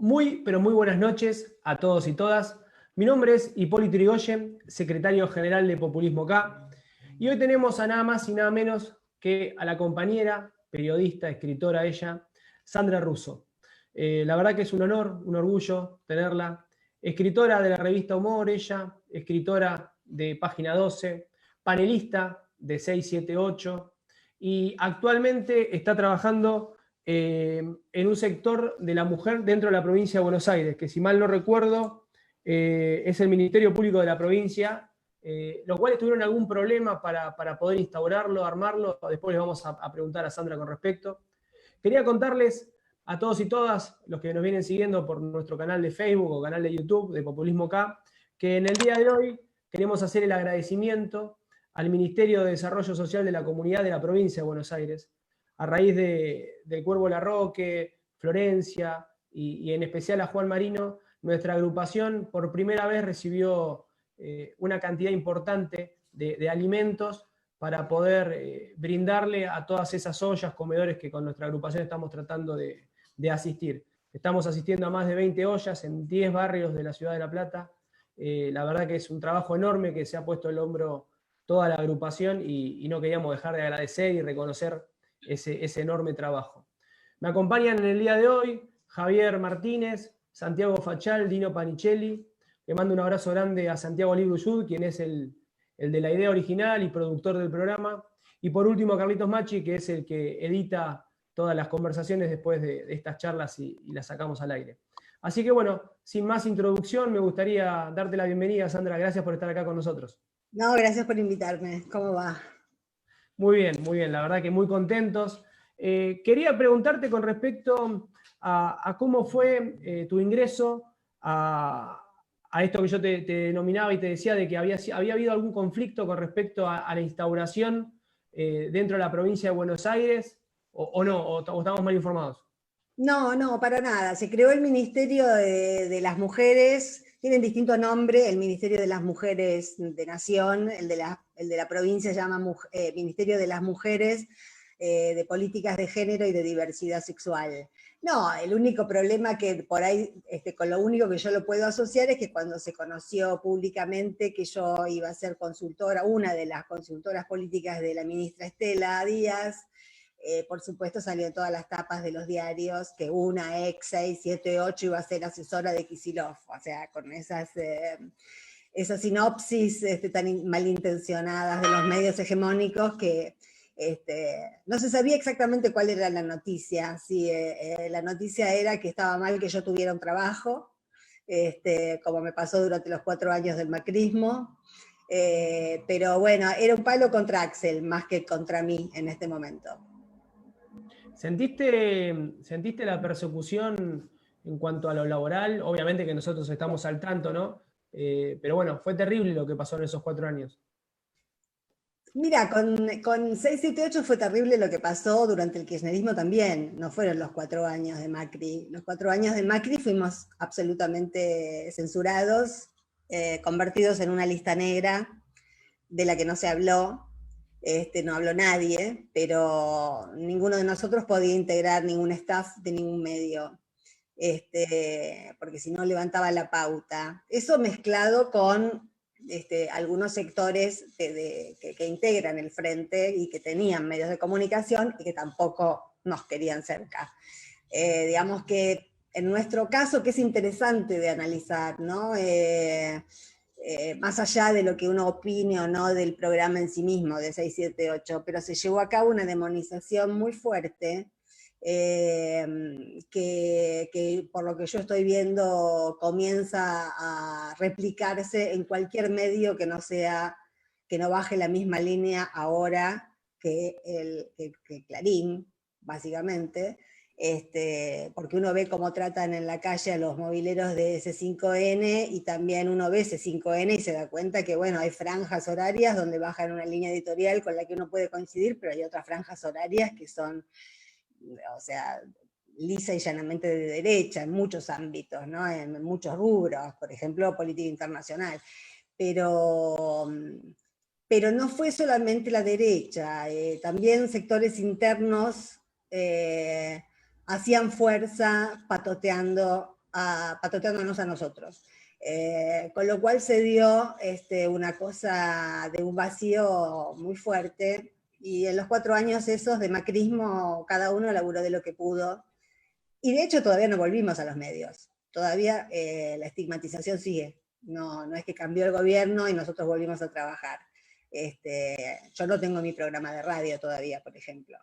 Muy, pero muy buenas noches a todos y todas. Mi nombre es Hipólito Yrigoyen, secretario general de Populismo K. Y hoy tenemos a nada más y nada menos que a la compañera, periodista, escritora ella, Sandra Russo. La verdad que es un honor, un orgullo tenerla. Escritora de la revista Humor, ella, escritora de Página 12, panelista de 678 y actualmente está trabajando en un sector de la mujer dentro de la provincia de Buenos Aires, que si mal no recuerdo es el Ministerio Público de la provincia, los cuales tuvieron algún problema para poder instaurarlo, armarlo. Después les vamos a preguntar a Sandra con respecto. Quería contarles a todos y todas los que nos vienen siguiendo por nuestro canal de Facebook o canal de YouTube de Populismo K, que en el día de hoy queremos hacer el agradecimiento al Ministerio de Desarrollo Social de la Comunidad de la Provincia de Buenos Aires, a raíz del Cuervo Larroque, Florencia y en especial a Juan Marino. Nuestra agrupación por primera vez recibió una cantidad importante de alimentos para poder brindarle a todas esas ollas, comedores que con nuestra agrupación estamos tratando de asistir. Estamos asistiendo a más de 20 ollas en 10 barrios de la ciudad de La Plata. La verdad que es un trabajo enorme que se ha puesto el hombro toda la agrupación y no queríamos dejar de agradecer y reconocer ese enorme trabajo. Me acompañan en el día de hoy Javier Martínez, Santiago Fachal, Dino Panichelli. Le mando un abrazo grande a Santiago Libruyud, quien es el de la idea original y productor del programa. Y por último a Carlitos Machi, que es el que edita todas las conversaciones después de estas charlas y las sacamos al aire. Así que bueno, sin más introducción, me gustaría darte la bienvenida, Sandra. Gracias por estar acá con nosotros. No, gracias por invitarme. ¿Cómo va? Muy bien, la verdad que muy contentos. Quería preguntarte con respecto a cómo fue tu ingreso a esto que yo te denominaba y te decía de que había habido algún conflicto con respecto a la instauración dentro de la provincia de Buenos Aires, o no, o estamos mal informados. No, para nada. Se creó el Ministerio de las Mujeres, tienen distinto nombre, el Ministerio de las Mujeres de Nación, el de la provincia se llama Ministerio de las Mujeres, de Políticas de Género y de Diversidad Sexual. No, el único problema que por ahí, con lo único que yo lo puedo asociar es que cuando se conoció públicamente que yo iba a ser consultora, una de las consultoras políticas de la ministra Estela Díaz, por supuesto salió en todas las tapas de los diarios que una ex 678 iba a ser asesora de Kicillof, o sea, con esas sinopsis tan malintencionadas de los medios hegemónicos que no se sabía exactamente cuál era la noticia. Si la noticia era que estaba mal que yo tuviera un trabajo, como me pasó durante los 4 años del macrismo, pero bueno, era un palo contra Axel más que contra mí en este momento. ¿Sentiste la persecución en cuanto a lo laboral? Obviamente que nosotros estamos al tanto, ¿no? Pero bueno, fue terrible lo que pasó en esos 4 años. Mira, con 678 fue terrible lo que pasó durante el kirchnerismo también, no fueron los 4 años de Macri. Los 4 años de Macri fuimos absolutamente censurados, convertidos en una lista negra de la que no se habló, no habló nadie, pero ninguno de nosotros podía integrar ningún staff de ningún medio, porque si no levantaba la pauta. Eso mezclado con algunos sectores que integran el frente y que tenían medios de comunicación y que tampoco nos querían cerca. Digamos que en nuestro caso, que es interesante de analizar, ¿no? Más allá de lo que uno opine o no del programa en sí mismo de 678, pero se llevó a cabo una demonización muy fuerte que por lo que yo estoy viendo comienza a replicarse en cualquier medio que no baje la misma línea ahora que Clarín, básicamente, porque uno ve cómo tratan en la calle a los mobileros de C5N y también uno ve C5N y se da cuenta que bueno, hay franjas horarias donde bajan una línea editorial con la que uno puede coincidir, pero hay otras franjas horarias que son, o sea, lisa y llanamente de derecha en muchos ámbitos, ¿no? En muchos rubros, por ejemplo, política internacional. Pero no fue solamente la derecha, también sectores internos hacían fuerza patoteando patoteándonos a nosotros. Con lo cual se dio una cosa de un vacío muy fuerte, y en los 4 años esos de macrismo cada uno laburó de lo que pudo, y de hecho todavía no volvimos a los medios, todavía la estigmatización sigue, no es que cambió el gobierno y nosotros volvimos a trabajar. Yo no tengo mi programa de radio todavía, por ejemplo.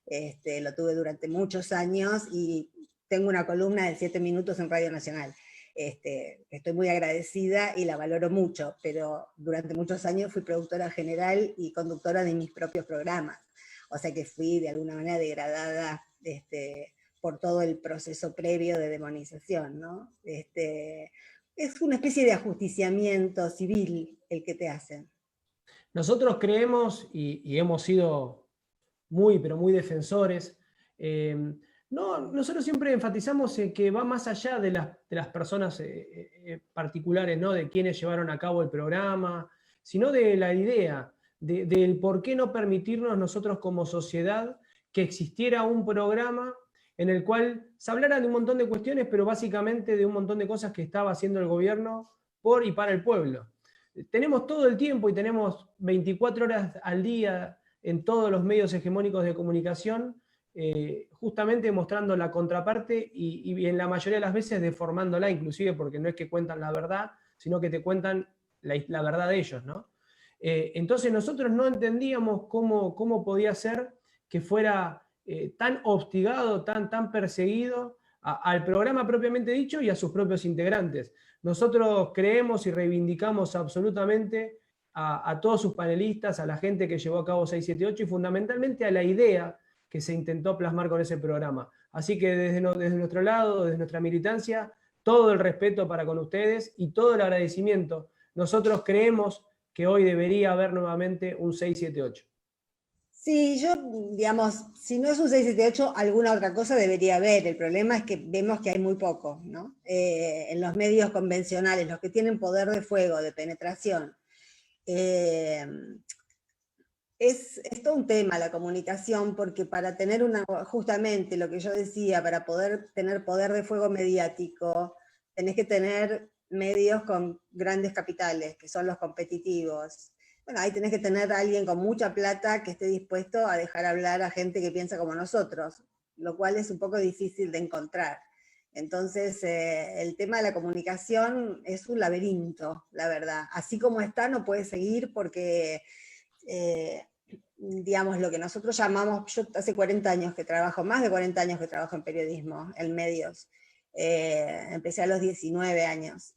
Lo tuve durante muchos años y tengo una columna de 7 minutos en Radio Nacional. Estoy muy agradecida y la valoro mucho, pero durante muchos años fui productora general y conductora de mis propios programas. O sea que fui de alguna manera degradada por todo el proceso previo de demonización, ¿no? Es una especie de ajusticiamiento civil el que te hacen. Nosotros creemos, y hemos sido muy, pero muy defensores, nosotros siempre enfatizamos que va más allá de las personas particulares, ¿no? De quienes llevaron a cabo el programa, sino de la idea, del por qué no permitirnos nosotros como sociedad que existiera un programa en el cual se hablara de un montón de cuestiones, pero básicamente de un montón de cosas que estaba haciendo el gobierno por y para el pueblo. Tenemos todo el tiempo y tenemos 24 horas al día en todos los medios hegemónicos de comunicación, justamente mostrando la contraparte y en la mayoría de las veces deformándola, inclusive porque no es que cuentan la verdad, sino que te cuentan la verdad de ellos, ¿no? Entonces nosotros no entendíamos cómo podía ser que fuera tan hostigado, tan perseguido al programa propiamente dicho y a sus propios integrantes. Nosotros creemos y reivindicamos absolutamente a todos sus panelistas, a la gente que llevó a cabo 678 y fundamentalmente a la idea que se intentó plasmar con ese programa. Así que desde nuestro lado, desde nuestra militancia, todo el respeto para con ustedes y todo el agradecimiento. Nosotros creemos que hoy debería haber nuevamente un 678. Sí, yo, digamos, si no es un 678, alguna otra cosa debería haber. El problema es que vemos que hay muy poco, ¿no? En los medios convencionales, los que tienen poder de fuego, de penetración. Es todo un tema la comunicación, porque para tener justamente lo que yo decía, para poder tener poder de fuego mediático, tenés que tener medios con grandes capitales, que son los competitivos. Bueno, ahí tenés que tener a alguien con mucha plata que esté dispuesto a dejar hablar a gente que piensa como nosotros, lo cual es un poco difícil de encontrar. Entonces, el tema de la comunicación es un laberinto, la verdad. Así como está, no puede seguir porque, digamos, lo que nosotros llamamos, yo hace 40 años que trabajo, más de 40 años que trabajo en periodismo, en medios. Empecé a los 19 años.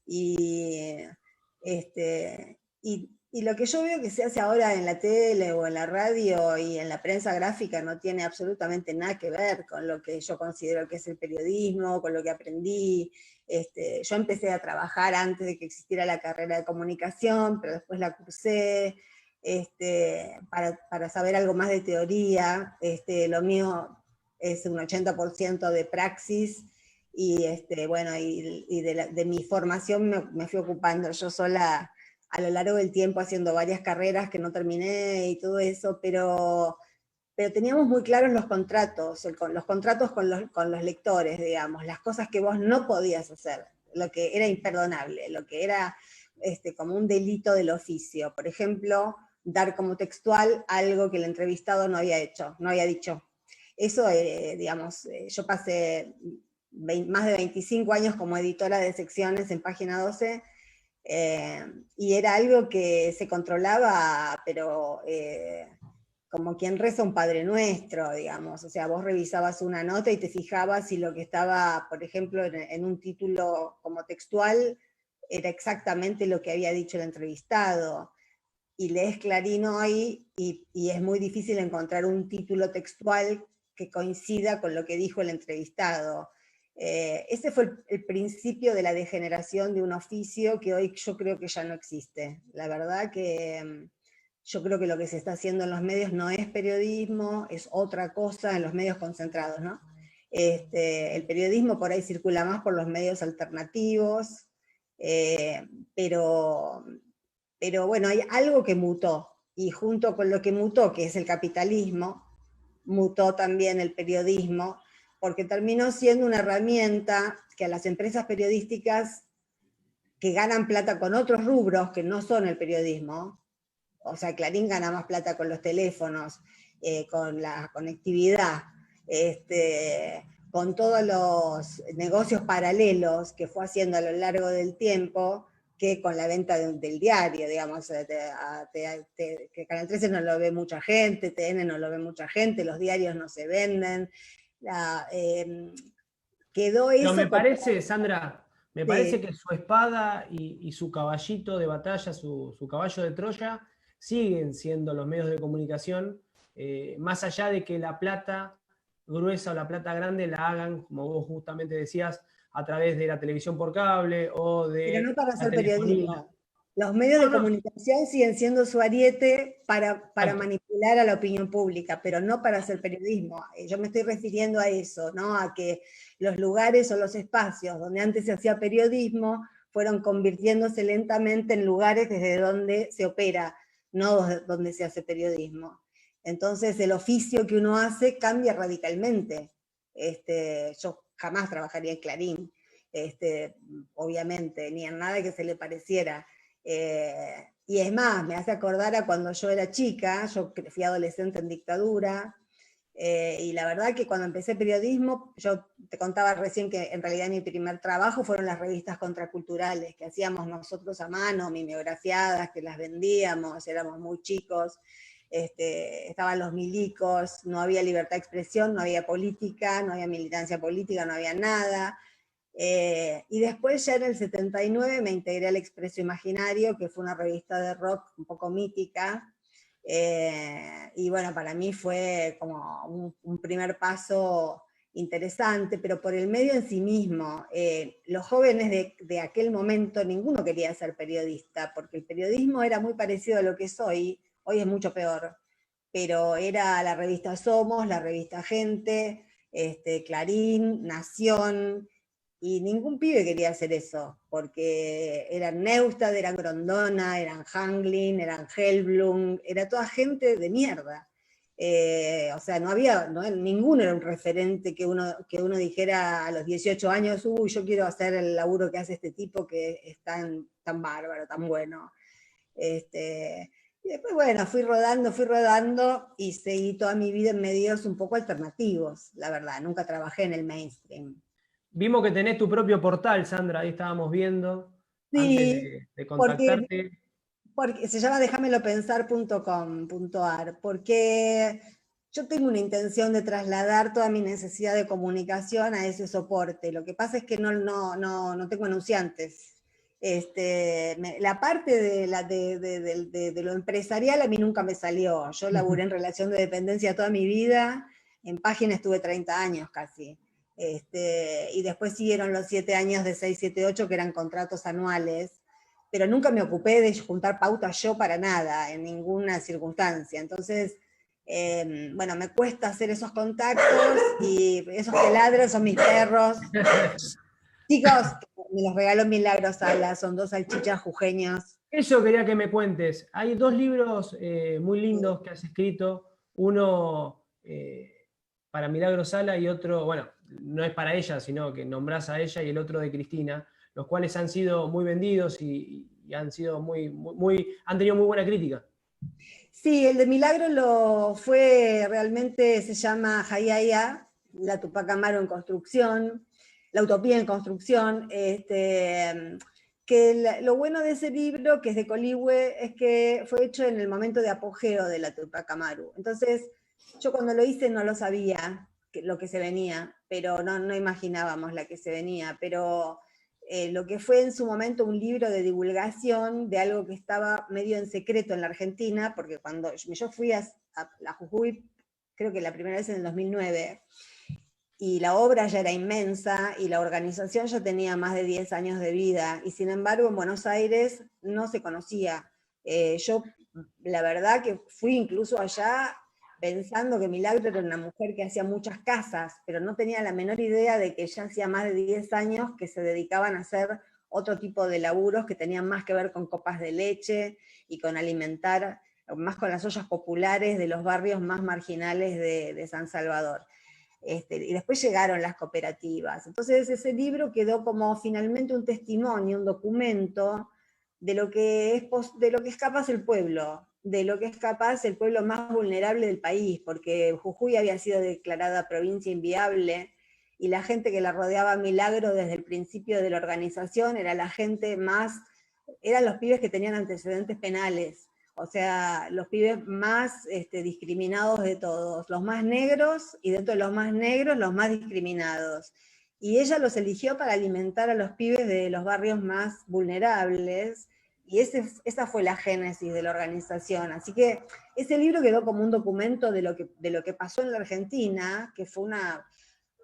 Y lo que yo veo que se hace ahora en la tele o en la radio y en la prensa gráfica no tiene absolutamente nada que ver con lo que yo considero que es el periodismo, con lo que aprendí. Yo empecé a trabajar antes de que existiera la carrera de comunicación, pero después la cursé para saber algo más de teoría. Lo mío es un 80% de praxis y, bueno, y de mi formación me fui ocupando yo sola a lo largo del tiempo haciendo varias carreras que no terminé y todo eso, pero teníamos muy claros los contratos con los lectores, digamos, las cosas que vos no podías hacer, lo que era imperdonable, lo que era como un delito del oficio. Por ejemplo, dar como textual algo que el entrevistado no había dicho. Eso, digamos, yo pasé más de 25 años como editora de secciones en Página 12, y era algo que se controlaba, pero como quien reza un Padre Nuestro, digamos. O sea, vos revisabas una nota y te fijabas si lo que estaba, por ejemplo, en un título como textual, era exactamente lo que había dicho el entrevistado. Y lees Clarín hoy y es muy difícil encontrar un título textual que coincida con lo que dijo el entrevistado. Ese fue el principio de la degeneración de un oficio que hoy yo creo que ya no existe. La verdad que yo creo que lo que se está haciendo en los medios no es periodismo, es otra cosa en los medios concentrados, ¿no? El periodismo por ahí circula más por los medios alternativos, pero bueno, hay algo que mutó, y junto con lo que mutó, que es el capitalismo, mutó también el periodismo, porque terminó siendo una herramienta que a las empresas periodísticas que ganan plata con otros rubros que no son el periodismo, o sea, Clarín gana más plata con los teléfonos, con la conectividad, con todos los negocios paralelos que fue haciendo a lo largo del tiempo, que con la venta del diario, digamos, que Canal 13 no lo ve mucha gente, TN no lo ve mucha gente, los diarios no se venden, quedó Pero eso me como... parece, Sandra, me parece Sí. que su espada y su caballito de batalla, su caballo de Troya, siguen siendo los medios de comunicación, más allá de que la plata gruesa o la plata grande la hagan, como vos justamente decías, a través de la televisión por cable o Pero de no para la hacer telefonía. periodismo. Los medios No, de no, comunicación siguen siendo su ariete para exacto. manipular a la opinión pública, pero no para hacer periodismo. Yo me estoy refiriendo a eso, ¿no? A que los lugares o los espacios donde antes se hacía periodismo fueron convirtiéndose lentamente en lugares desde donde se opera, no donde se hace periodismo. Entonces el oficio que uno hace cambia radicalmente. Yo jamás trabajaría en Clarín, obviamente, ni en nada que se le pareciera. Y es más, me hace acordar a cuando yo era chica, yo fui adolescente en dictadura, y la verdad que cuando empecé periodismo, yo te contaba recién que en realidad mi primer trabajo fueron las revistas contraculturales, que hacíamos nosotros a mano, mimeografiadas, que las vendíamos, éramos muy chicos, estaban los milicos, no había libertad de expresión, no había política, no había militancia política, no había nada. Y después ya en el 79 me integré al Expreso Imaginario, que fue una revista de rock un poco mítica, y bueno, para mí fue como un primer paso interesante, pero por el medio en sí mismo. Los jóvenes de aquel momento, ninguno quería ser periodista, porque el periodismo era muy parecido a lo que es hoy es mucho peor, pero era la revista Somos, la revista Gente, Clarín, Nación, y ningún pibe quería hacer eso, porque eran Neustadt, eran Grondona, eran Hanglin, eran Hellblum, era toda gente de mierda. O sea, no había, ninguno era un referente que uno dijera a los 18 años, uy, yo quiero hacer el laburo que hace este tipo que es tan bárbaro, tan bueno. Y después, bueno, fui rodando y seguí toda mi vida en medios un poco alternativos, la verdad, nunca trabajé en el mainstream. Vimos que tenés tu propio portal, Sandra, ahí estábamos viendo antes Sí, de porque, contactarte. porque se llama déjamelopensar.com.ar, porque yo tengo una intención de trasladar toda mi necesidad de comunicación a ese soporte. Lo que pasa es que no tengo anunciantes. La parte de lo empresarial a mí nunca me salió. Yo laburé en relación de dependencia toda mi vida, en página estuve 30 años casi. Y después siguieron los 7 años de 678 que eran contratos anuales, pero nunca me ocupé de juntar pautas yo para nada, en ninguna circunstancia. Entonces, bueno, me cuesta hacer esos contactos y esos que ladran son mis perros. Chicos, me los regaló Milagros Salas, son dos salchichas jujeños. Eso quería que me cuentes. Hay dos libros muy Sí. lindos que has escrito. Uno para Milagro Sala y otro, bueno, no es para ella, sino que nombrás a ella, y el otro de Cristina, los cuales han sido muy vendidos y han sido han tenido muy buena crítica. Sí, el de Milagro lo fue realmente, se llama Hayaya, la Tupac Amaru en construcción, la utopía en construcción. Lo bueno de ese libro, que es de Coligüe, es que fue hecho en el momento de apogeo de la Tupac Amaru. Entonces, yo cuando lo hice no lo sabía lo que se venía, pero no imaginábamos la que se venía, pero lo que fue en su momento un libro de divulgación de algo que estaba medio en secreto en la Argentina, porque cuando yo fui a la Jujuy, creo que la primera vez en el 2009, y la obra ya era inmensa, y la organización ya tenía más de 10 años de vida, y sin embargo en Buenos Aires no se conocía. Yo, la verdad que fui incluso allá pensando que Milagro era una mujer que hacía muchas casas, pero no tenía la menor idea de que ya hacía más de 10 años que se dedicaban a hacer otro tipo de laburos que tenían más que ver con copas de leche y con alimentar, más con las ollas populares de los barrios más marginales de San Salvador. y después llegaron las cooperativas. Entonces ese libro quedó como finalmente un testimonio, un documento de lo que es capaz el pueblo, de lo que es capaz el pueblo más vulnerable del país, porque Jujuy había sido declarada provincia inviable, y la gente que la rodeaba Milagro desde el principio de la organización era la gente más, eran los pibes que tenían antecedentes penales, o sea, los pibes más discriminados de todos, los más negros, y dentro de los más negros, los más discriminados. Y ella los eligió para alimentar a los pibes de los barrios más vulnerables, y esa fue la génesis de la organización. Así que ese libro quedó como un documento de lo que pasó en la Argentina, que fue una...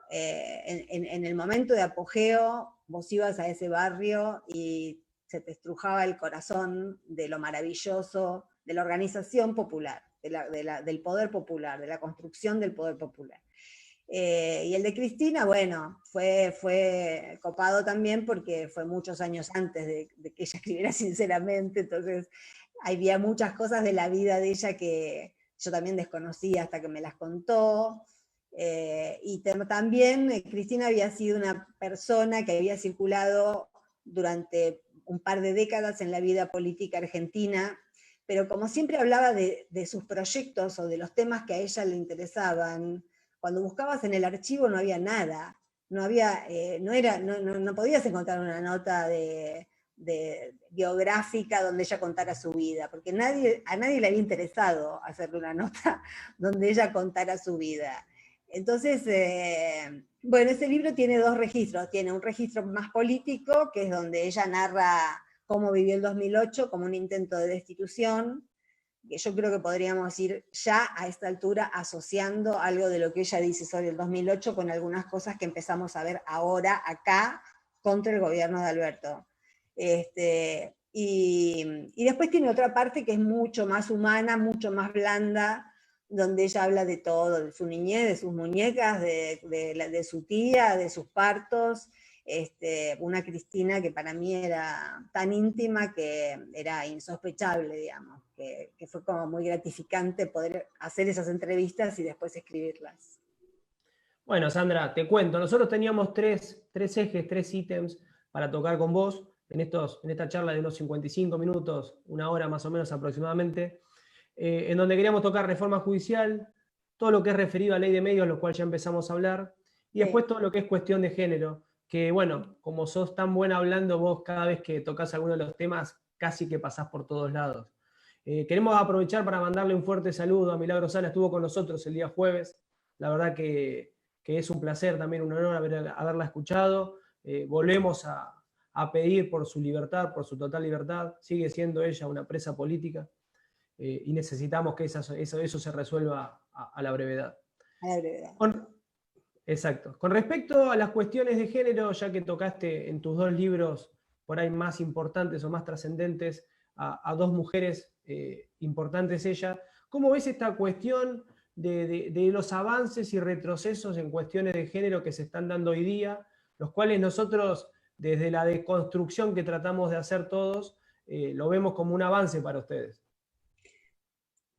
en el momento de apogeo, vos ibas a ese barrio y se te estrujaba el corazón de lo maravilloso de la organización popular, del poder popular, de la construcción del poder popular. Y el de Cristina, bueno, fue copado también porque fue muchos años antes de que ella escribiera sinceramente, entonces había muchas cosas de la vida de ella que yo también desconocía hasta que me las contó. Y también Cristina había sido una persona que había circulado durante un par de décadas en la vida política argentina, pero como siempre hablaba de sus proyectos o de los temas que a ella le interesaban, cuando buscabas en el archivo no había nada, no había, no podías encontrar una nota de biográfica donde ella contara su vida, porque a nadie le había interesado hacerle una nota donde ella contara su vida. Entonces, bueno, ese libro tiene dos registros. Tiene un registro más político, que es donde ella narra cómo vivió el 2008 como un intento de destitución, que yo creo que podríamos ir ya a esta altura asociando algo de lo que ella dice sobre el 2008 con algunas cosas que empezamos a ver ahora, acá, contra el gobierno de Alberto. Y después tiene otra parte que es mucho más humana, mucho más blanda, donde ella habla de todo, de su niñez, de sus muñecas, de su tía, de sus partos, una Cristina que para mí era tan íntima que era insospechable, digamos, que fue como muy gratificante poder hacer esas entrevistas y después escribirlas. Bueno, Sandra, te cuento, nosotros teníamos tres ejes, tres ítems para tocar con vos en esta charla de unos 55 minutos, una hora más o menos aproximadamente, en donde queríamos tocar reforma judicial, todo lo que es referido a ley de medios, lo cual ya empezamos a hablar, y después todo lo que es cuestión de género, que bueno, como sos tan buena hablando, vos cada vez que tocas alguno de los temas, casi que pasás por todos lados. Queremos aprovechar para mandarle un fuerte saludo a Milagro Sala, estuvo con nosotros el día jueves, la verdad que es un placer, también un honor haberla escuchado. Volvemos a pedir por su libertad, por su total libertad. Sigue siendo ella una presa política y necesitamos que eso se resuelva a la brevedad. A la brevedad. Exacto. Con respecto a las cuestiones de género, ya que tocaste en tus dos libros por ahí más importantes o más trascendentes a dos mujeres importantes ella, ¿cómo ves esta cuestión de los avances y retrocesos en cuestiones de género que se están dando hoy día, los cuales nosotros, desde la deconstrucción que tratamos de hacer todos, lo vemos como un avance para ustedes?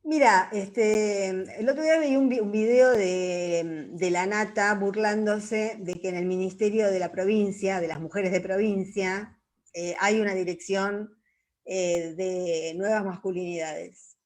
Mira, el otro día veí un video de la Nata burlándose de que en el Ministerio de la Provincia, de las Mujeres de Provincia, hay una dirección de nuevas masculinidades.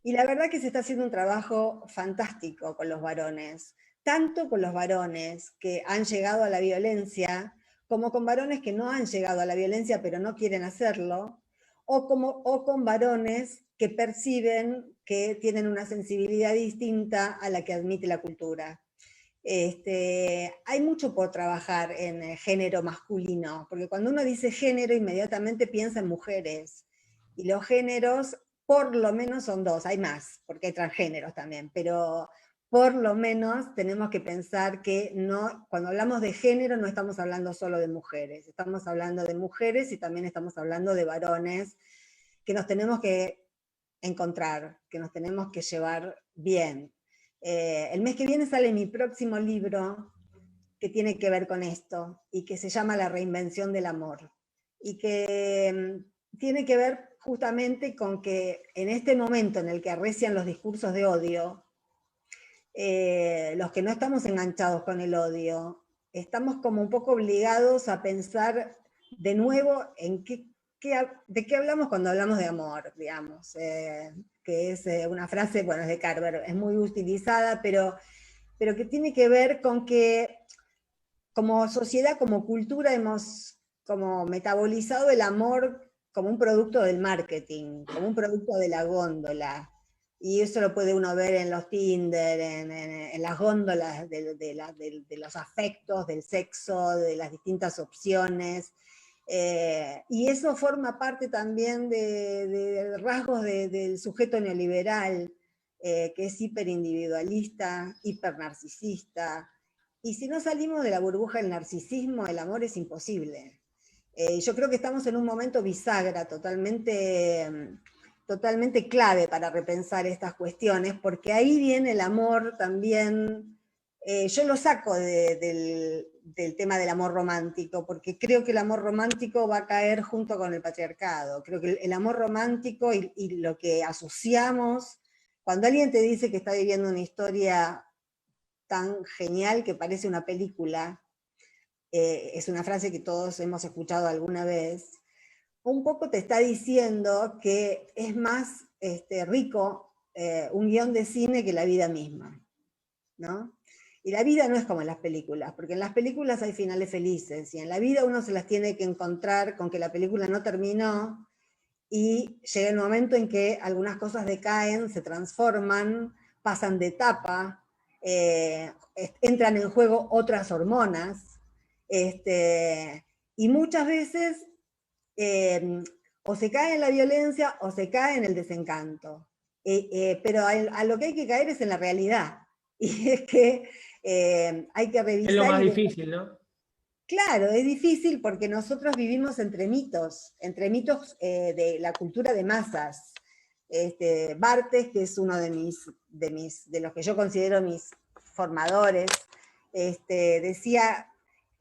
Y la verdad que se está haciendo un trabajo fantástico con los varones, tanto con los varones que han llegado a la violencia, como con varones que no han llegado a la violencia pero no quieren hacerlo, o con varones que perciben que tienen una sensibilidad distinta a la que admite la cultura. Hay mucho por trabajar en género masculino, porque cuando uno dice género inmediatamente piensa en mujeres, y los géneros por lo menos son dos, hay más, porque hay transgéneros también, pero por lo menos tenemos que pensar que no, cuando hablamos de género no estamos hablando solo de mujeres, estamos hablando de mujeres y también estamos hablando de varones que nos tenemos que encontrar, que nos tenemos que llevar bien. El mes que viene sale mi próximo libro que tiene que ver con esto y que se llama La reinvención del amor y que tiene que ver justamente con que en este momento en el que arrecian los discursos de odio, los que no estamos enganchados con el odio, estamos como un poco obligados a pensar de nuevo en de qué hablamos cuando hablamos de amor, digamos, que es una frase, bueno, es de Carver, es muy utilizada, pero que tiene que ver con que como sociedad, como cultura, hemos como metabolizado el amor como un producto del marketing, como un producto de la góndola. Y eso lo puede uno ver en los Tinder, en las góndolas de los afectos, del sexo, de las distintas opciones. Y eso forma parte también de rasgos del sujeto neoliberal, que es hiperindividualista, hipernarcisista. Y si no salimos de la burbuja del narcisismo, el amor es imposible. Yo creo que estamos en un momento bisagra totalmente clave para repensar estas cuestiones, porque ahí viene el amor también. Yo lo saco del tema del amor romántico, porque creo que el amor romántico va a caer junto con el patriarcado. Creo que el amor romántico y lo que asociamos, cuando alguien te dice que está viviendo una historia tan genial que parece una película, es una frase que todos hemos escuchado alguna vez, un poco te está diciendo que es más rico un guión de cine que la vida misma, ¿no? Y la vida no es como en las películas, porque en las películas hay finales felices, y en la vida uno se las tiene que encontrar con que la película no terminó, y llega el momento en que algunas cosas decaen, se transforman, pasan de etapa, entran en juego otras hormonas, y muchas veces o se cae en la violencia o se cae en el desencanto. Pero a lo que hay que caer es en la realidad. Y es que hay que Es lo revisar más y ver. difícil, ¿no? Claro, es difícil porque nosotros vivimos entre mitos de la cultura de masas. Barthes, que es uno de los que yo considero mis formadores, decía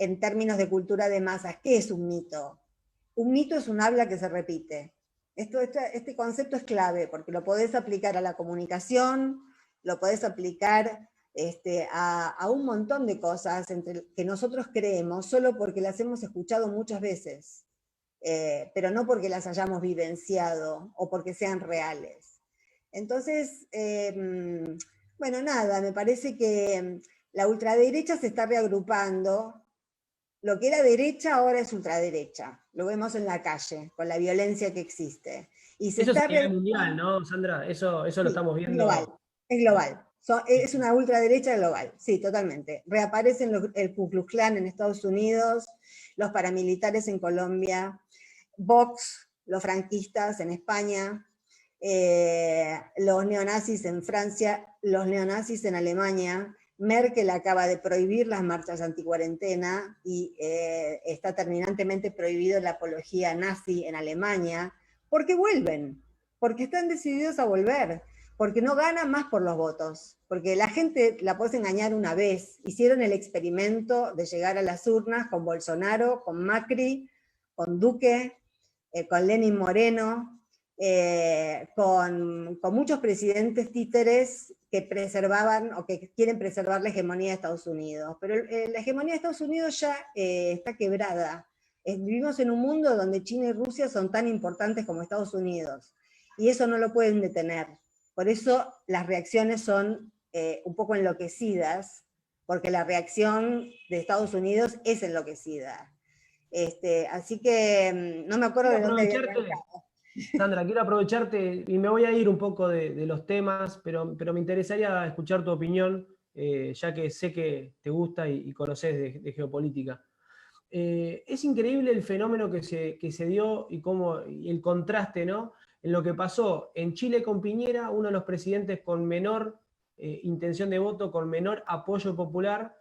en términos de cultura de masas, ¿qué es un mito? Un mito es un habla que se repite. Este concepto es clave porque lo podés aplicar a la comunicación, lo podés aplicar a un montón de cosas que nosotros creemos solo porque las hemos escuchado muchas veces, pero no porque las hayamos vivenciado o porque sean reales. Entonces, bueno, nada, me parece que la ultraderecha se está reagrupando. Lo que era derecha ahora es ultraderecha. Lo vemos en la calle, con la violencia que existe. Y se Eso es a está nivel mundial, reagrupando. ¿no, Sandra? Eso lo Sí, estamos es global. viendo. Es global. Es una ultraderecha global. Sí, totalmente. Reaparecen el Ku Klux Klan en Estados Unidos, los paramilitares en Colombia, Vox, los franquistas en España, los neonazis en Francia, los neonazis en Alemania. Merkel acaba de prohibir las marchas anticuarentena y está terminantemente prohibido la apología nazi en Alemania, porque vuelven, porque están decididos a volver, porque no ganan más por los votos, porque la gente la puedes engañar una vez. Hicieron el experimento de llegar a las urnas con Bolsonaro, con Macri, con Duque, con Lenin Moreno, con muchos presidentes títeres que preservaban o que quieren preservar la hegemonía de Estados Unidos. Pero la hegemonía de Estados Unidos ya está quebrada. Vivimos en un mundo donde China y Rusia son tan importantes como Estados Unidos, y eso no lo pueden detener. Por eso las reacciones son un poco enloquecidas, porque la reacción de Estados Unidos es enloquecida. Así que no me acuerdo Quiero de dónde había aprovecharte, arrancado. Sandra, quiero aprovecharte y me voy a ir un poco de los temas, pero me interesaría escuchar tu opinión, ya que sé que te gusta y conoces de geopolítica. Es increíble el fenómeno que se dio y el contraste, ¿no? En lo que pasó en Chile con Piñera, uno de los presidentes con menor intención de voto, con menor apoyo popular,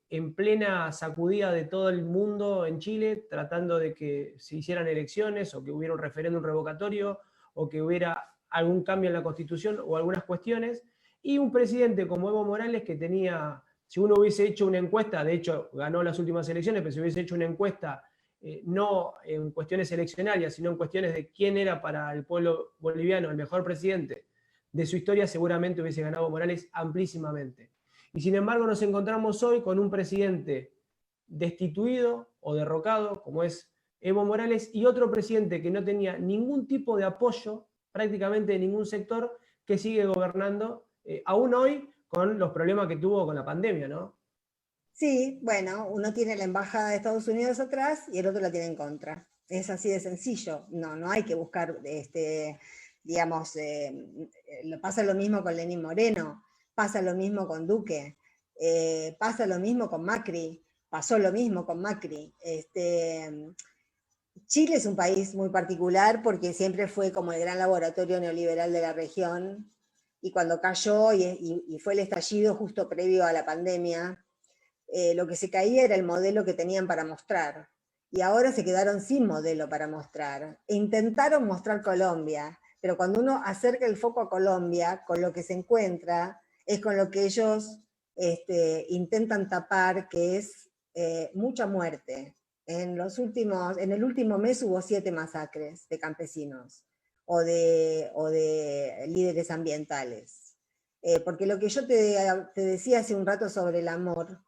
en plena sacudida de todo el mundo en Chile, tratando de que se hicieran elecciones o que hubiera un referéndum revocatorio o que hubiera algún cambio en la Constitución o algunas cuestiones, y un presidente como Evo Morales que tenía, si uno hubiese hecho una encuesta, de hecho ganó las últimas elecciones, pero si hubiese hecho una encuesta no en cuestiones eleccionarias, sino en cuestiones de quién era para el pueblo boliviano el mejor presidente de su historia seguramente hubiese ganado Morales amplísimamente. Y sin embargo nos encontramos hoy con un presidente destituido o derrocado, como es Evo Morales, y otro presidente que no tenía ningún tipo de apoyo prácticamente de ningún sector, que sigue gobernando, aún hoy con los problemas que tuvo con la pandemia, ¿no? Sí, bueno, uno tiene la embajada de Estados Unidos atrás y el otro la tiene en contra. Es así de sencillo. No hay que buscar, digamos, pasa lo mismo con Lenín Moreno, pasa lo mismo con Duque, pasa lo mismo con Macri, pasó lo mismo con Macri. Chile es un país muy particular porque siempre fue como el gran laboratorio neoliberal de la región, y cuando cayó y fue el estallido justo previo a la pandemia, lo que se caía era el modelo que tenían para mostrar. Y ahora se quedaron sin modelo para mostrar. E intentaron mostrar Colombia, pero cuando uno acerca el foco a Colombia, con lo que se encuentra es con lo que ellos intentan tapar, que es mucha muerte. En el último mes hubo 7 masacres de campesinos o de líderes ambientales. Porque lo que yo te decía hace un rato sobre el amor,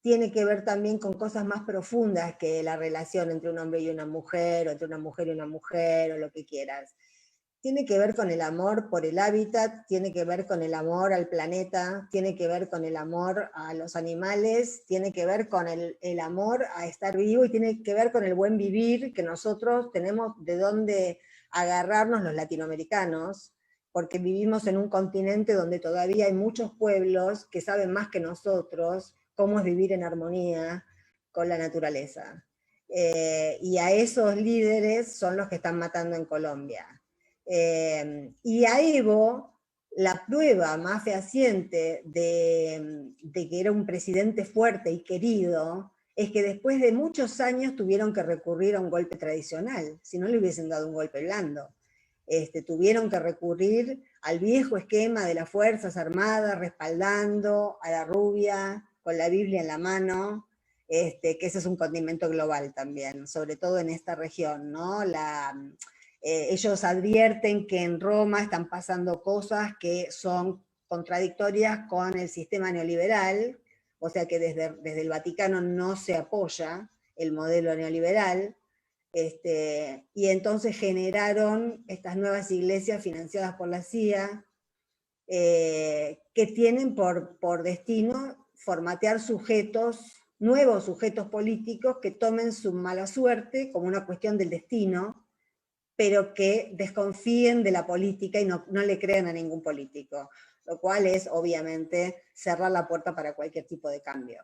tiene que ver también con cosas más profundas que la relación entre un hombre y una mujer, o entre una mujer y una mujer, o lo que quieras. Tiene que ver con el amor por el hábitat, tiene que ver con el amor al planeta, tiene que ver con el amor a los animales, tiene que ver con el amor a estar vivo, y tiene que ver con el buen vivir, que nosotros tenemos de dónde agarrarnos los latinoamericanos, porque vivimos en un continente donde todavía hay muchos pueblos que saben más que nosotros cómo es vivir en armonía con la naturaleza. Y a esos líderes son los que están matando en Colombia. Y a Evo, la prueba más fehaciente de que era un presidente fuerte y querido, es que después de muchos años tuvieron que recurrir a un golpe tradicional, si no le hubiesen dado un golpe blando. Tuvieron que recurrir al viejo esquema de las Fuerzas Armadas, respaldando a la rubia, con la Biblia en la mano, que ese es un condimento global también, sobre todo en esta región, ¿no? Ellos advierten que en Roma están pasando cosas que son contradictorias con el sistema neoliberal, o sea que desde el Vaticano no se apoya el modelo neoliberal, y entonces generaron estas nuevas iglesias financiadas por la CIA, que tienen por destino formatear nuevos sujetos políticos que tomen su mala suerte como una cuestión del destino, pero que desconfíen de la política y no le crean a ningún político, lo cual es obviamente cerrar la puerta para cualquier tipo de cambio.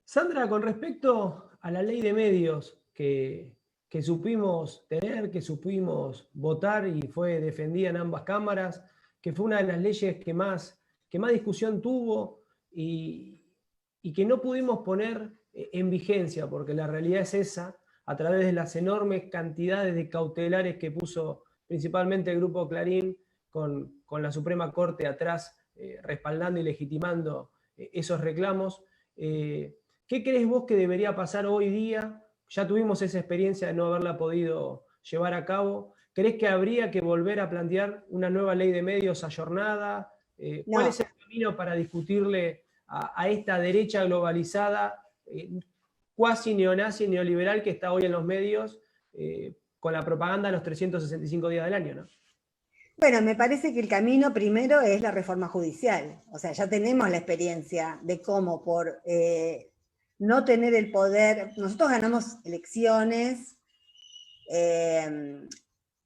Sandra, con respecto a la ley de medios que supimos tener, que supimos votar y fue defendida en ambas cámaras, que fue una de las leyes que más discusión tuvo y que no pudimos poner en vigencia, porque la realidad es esa, a través de las enormes cantidades de cautelares que puso principalmente el Grupo Clarín, con la Suprema Corte atrás, respaldando y legitimando esos reclamos. ¿Qué crees vos que debería pasar hoy día? Ya tuvimos esa experiencia de no haberla podido llevar a cabo. ¿Crees que habría que volver a plantear una nueva ley de medios ayornada? ¿Cuál No, es el camino para discutirle a esta derecha globalizada, cuasi neonazi, neoliberal, que está hoy en los medios, con la propaganda los 365 días del año, ¿no? bueno, me parece que el camino primero es la reforma judicial. O sea, ya tenemos la experiencia de cómo por no tener el poder, nosotros ganamos elecciones en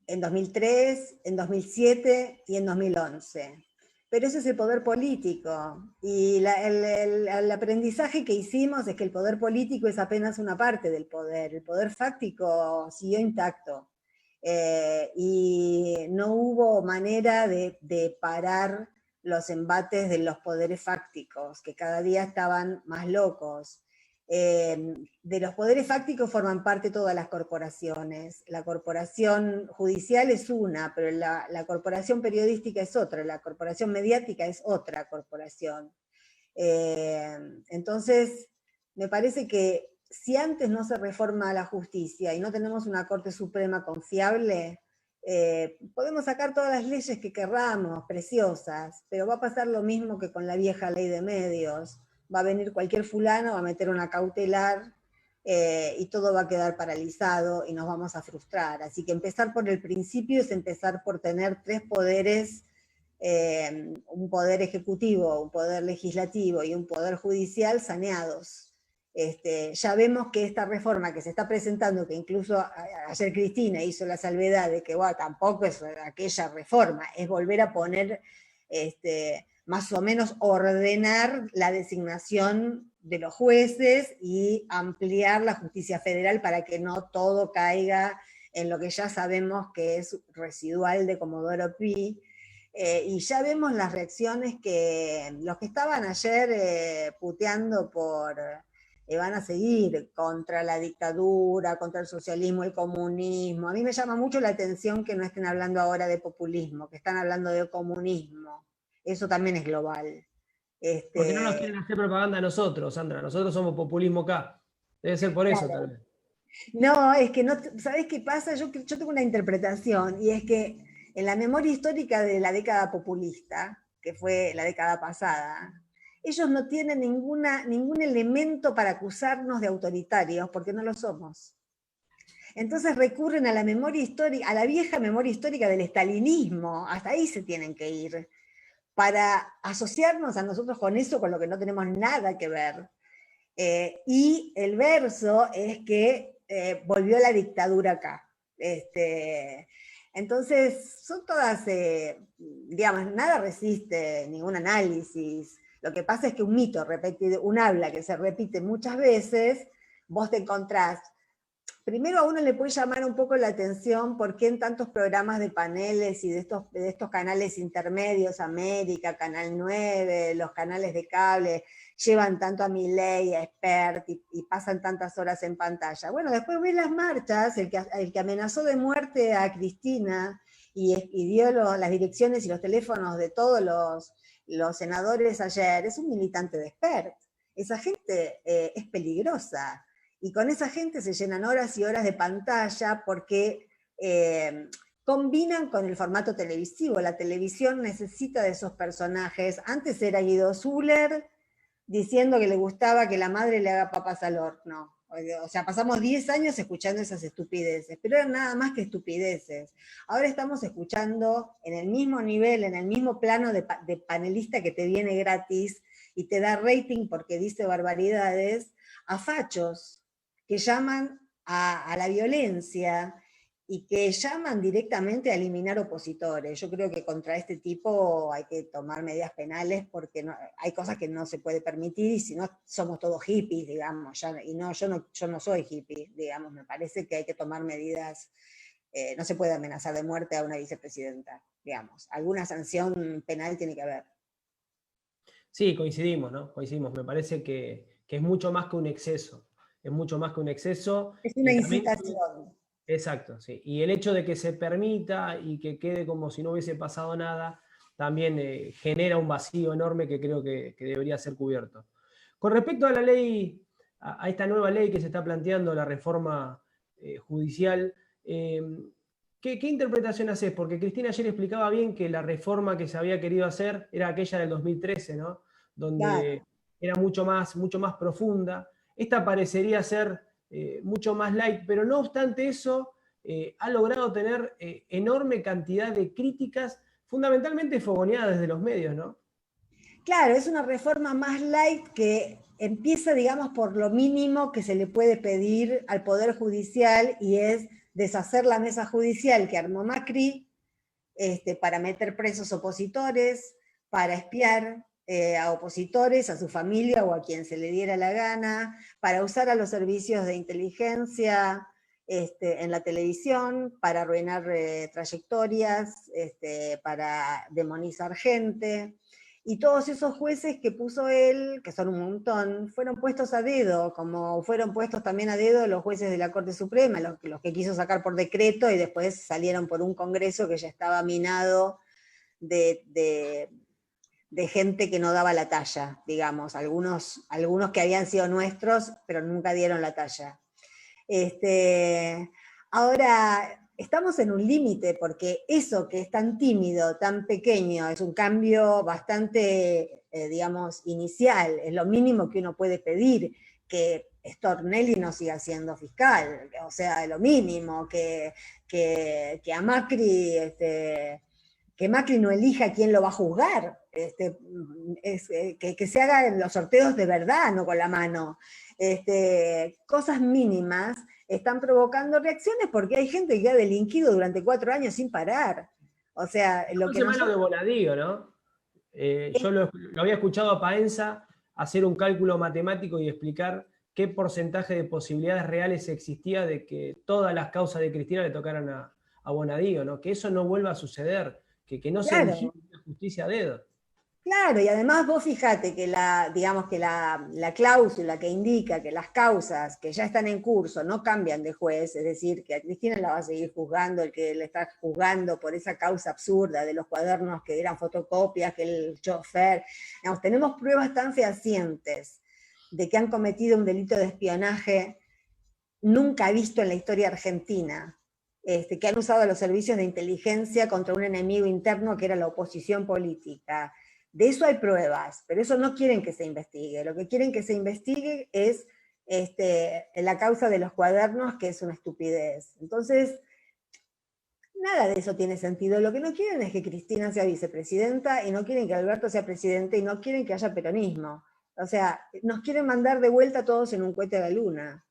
2003, en 2007 y en 2011. Pero ese es el poder político. Y el aprendizaje que hicimos es que el poder político es apenas una parte del poder. El poder fáctico siguió intacto. Y no hubo manera de parar los embates de los poderes fácticos, que cada día estaban más locos. De los poderes fácticos forman parte todas las corporaciones. La corporación judicial es una, pero la corporación periodística es otra, la corporación mediática es otra corporación. Entonces, me parece que si antes no se reforma la justicia y no tenemos una Corte Suprema confiable, Podemos sacar todas las leyes que querramos, preciosas, pero va a pasar lo mismo que con la vieja ley de medios. Va a venir cualquier fulano, va a meter una cautelar y todo va a quedar paralizado y nos vamos a frustrar. Así que empezar por el principio es empezar por tener tres poderes, un poder ejecutivo, un poder legislativo y un poder judicial saneados. Ya vemos que esta reforma que se está presentando, que incluso ayer Cristina hizo la salvedad de que tampoco es aquella reforma, es volver a poner, más o menos ordenar la designación de los jueces y ampliar la justicia federal para que no todo caiga en lo que ya sabemos que es residual de Comodoro Pi. Y ya vemos las reacciones que los que estaban ayer puteando van a seguir contra la dictadura, contra el socialismo, el comunismo. A mí me llama mucho la atención que no estén hablando ahora de populismo, que están hablando de comunismo. Eso también es global. Porque no nos quieren hacer propaganda a nosotros, Sandra. Nosotros somos populismo acá. Debe ser por eso, tal vez. No, es que no, ¿sabés qué pasa? Yo tengo una interpretación, y es que en la memoria histórica de la década populista, que fue la década pasada, ellos no tienen ningún elemento para acusarnos de autoritarios, porque no lo somos. Entonces recurren a la memoria histórica, a la vieja memoria histórica del estalinismo, hasta ahí se tienen que ir, para asociarnos a nosotros con eso, con lo que no tenemos nada que ver. Y el verso es que volvió la dictadura acá. Entonces, son todas, digamos, nada resiste ningún análisis. Lo que pasa es que un mito repetido, un habla que se repite muchas veces, vos te encontrás. Primero a uno le puede llamar un poco la atención por qué en tantos programas de paneles y de estos canales intermedios, América, Canal 9, los canales de cable, llevan tanto a Milei, a Expert, y pasan tantas horas en pantalla. Bueno, después ves las marchas, el que amenazó de muerte a Cristina y dio las direcciones y los teléfonos de todos los senadores ayer, es un militante de Expert. Esa gente es peligrosa. Y con esa gente se llenan horas y horas de pantalla porque combinan con el formato televisivo. La televisión necesita de esos personajes. Antes era Guido Zuller diciendo que le gustaba que la madre le haga papas al horno. O sea, pasamos 10 años escuchando esas estupideces, pero eran nada más que estupideces. Ahora estamos escuchando en el mismo nivel, en el mismo plano de panelista que te viene gratis y te da rating porque dice barbaridades, a fachos que llaman a la violencia y que llaman directamente a eliminar opositores. Yo creo que contra este tipo hay que tomar medidas penales porque hay cosas que no se puede permitir, y si no somos todos hippies, digamos, y yo no soy hippie, digamos, me parece que hay que tomar medidas, no se puede amenazar de muerte a una vicepresidenta, digamos, alguna sanción penal tiene que haber. Sí, coincidimos, ¿no? Coincidimos. Me parece que es mucho más que un exceso. Es mucho más que un exceso. Es una incitación. Exacto, sí. Y el hecho de que se permita y que quede como si no hubiese pasado nada, también genera un vacío enorme que creo que debería ser cubierto. Con respecto a la ley, a esta nueva ley que se está planteando, la reforma judicial, ¿qué interpretación haces? Porque Cristina ayer explicaba bien que la reforma que se había querido hacer era aquella del 2013, ¿no? Donde Claro. era mucho más profunda. Esta parecería ser mucho más light, pero no obstante eso, ha logrado tener enorme cantidad de críticas, fundamentalmente fogoneadas desde los medios, ¿no? Claro, es una reforma más light que empieza, digamos, por lo mínimo que se le puede pedir al Poder Judicial, y es deshacer la mesa judicial que armó Macri, para meter presos opositores, para espiar a opositores, a su familia o a quien se le diera la gana, para usar a los servicios de inteligencia en la televisión, para arruinar trayectorias, para demonizar gente. Y todos esos jueces que puso él, que son un montón, fueron puestos a dedo, como fueron puestos también a dedo los jueces de la Corte Suprema, los que quiso sacar por decreto y después salieron por un Congreso que ya estaba minado de gente que no daba la talla, digamos, algunos que habían sido nuestros, pero nunca dieron la talla. Ahora, estamos en un límite, porque eso que es tan tímido, tan pequeño, es un cambio bastante, digamos, inicial, es lo mínimo que uno puede pedir, que Stornelli no siga siendo fiscal, o sea, lo mínimo, que a Macri, que Macri no elija quién lo va a juzgar, que se hagan los sorteos de verdad, no con la mano. Cosas mínimas están provocando reacciones porque hay gente que ha delinquido durante 4 años sin parar. O sea, lo que Semana de nosotros... Bonadío, ¿no? Yo lo había escuchado a Paenza hacer un cálculo matemático y explicar qué porcentaje de posibilidades reales existía de que todas las causas de Cristina le tocaran a Bonadío, ¿no? Que eso no vuelva a suceder, que no se Claro, vigile la justicia a dedo. claro, y además vos fijate que digamos que la cláusula que indica que las causas que ya están en curso no cambian de juez, es decir, que a Cristina la va a seguir juzgando el que le está juzgando por esa causa absurda de los cuadernos que eran fotocopias, que el chofer, digamos, tenemos pruebas tan fehacientes de que han cometido un delito de espionaje nunca visto en la historia argentina, que han usado los servicios de inteligencia contra un enemigo interno que era la oposición política. De eso hay pruebas, pero eso no quieren que se investigue. Lo que quieren que se investigue es la causa de los cuadernos, que es una estupidez. Entonces, nada de eso tiene sentido. Lo que no quieren es que Cristina sea vicepresidenta, y no quieren que Alberto sea presidente, y no quieren que haya peronismo. O sea, nos quieren mandar de vuelta a todos en un cohete a la luna.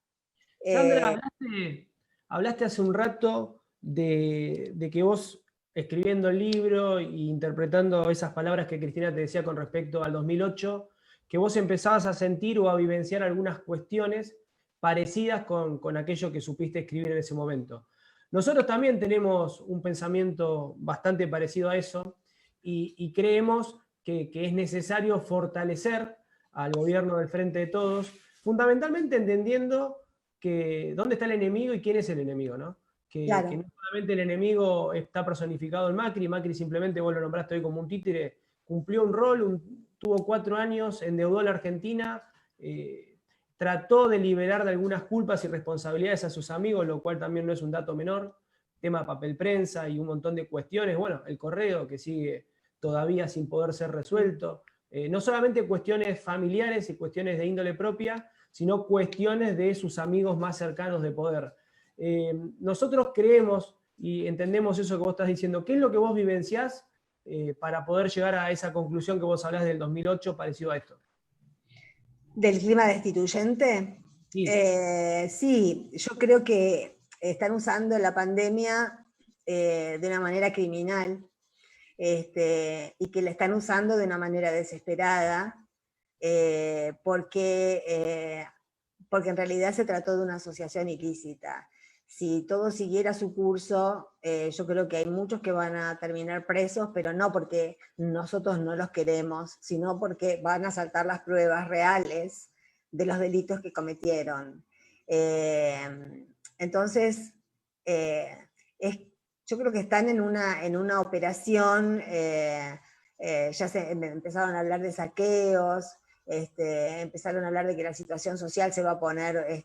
Sandra, Eh, hablaste hace un rato de que vos escribiendo el libro e interpretando esas palabras que Cristina te decía con respecto al 2008, que vos empezabas a sentir o a vivenciar algunas cuestiones parecidas con aquello que supiste escribir en ese momento. Nosotros también tenemos un pensamiento bastante parecido a eso y creemos que es necesario fortalecer al gobierno del Frente de Todos, fundamentalmente entendiendo que dónde está el enemigo y quién es el enemigo, ¿no? Que claro. no solamente el enemigo está personificado en Macri, Macri simplemente, vos lo nombraste hoy como un títere, cumplió un rol, tuvo 4 años, endeudó a la Argentina, trató de liberar de algunas culpas y responsabilidades a sus amigos, lo cual también no es un dato menor, tema papel prensa y un montón de cuestiones, bueno, el correo que sigue todavía sin poder ser resuelto, no solamente cuestiones familiares y cuestiones de índole propia, sino cuestiones de sus amigos más cercanos de poder. Nosotros creemos y entendemos eso que vos estás diciendo. ¿Qué es lo que vos vivenciás para poder llegar a esa conclusión que vos hablás del 2008 parecido a esto? ¿Del clima destituyente? Sí. Sí, yo creo que están usando la pandemia de una manera criminal, y que la están usando de una manera desesperada, porque en realidad se trató de una asociación ilícita. Si todo siguiera su curso, yo creo que hay muchos que van a terminar presos, pero no porque nosotros no los queremos, sino porque van a saltar las pruebas reales de los delitos que cometieron. Entonces, eh, es, yo creo que están en una operación, ya empezaron a hablar de saqueos, empezaron a hablar de que la situación social se va a poner,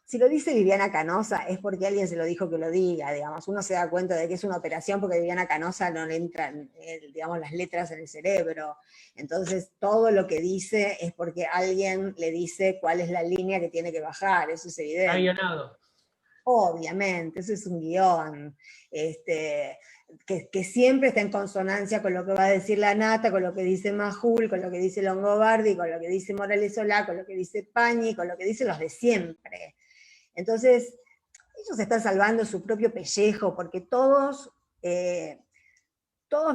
si lo dice Viviana Canosa es porque alguien se lo dijo que lo diga, digamos, uno se da cuenta de que es una operación porque a Viviana Canosa no le entran, digamos, las letras en el cerebro, entonces todo lo que dice es porque alguien le dice cuál es la línea que tiene que bajar, eso es Está evidente. guionado. Obviamente, eso es un guión, que siempre está en consonancia con lo que va a decir la Nata, con lo que dice Majul, con lo que dice Longobardi, con lo que dice Morales Solá, con lo que dice Pañi, con lo que dicen los de siempre. Entonces, ellos están salvando su propio pellejo, porque todos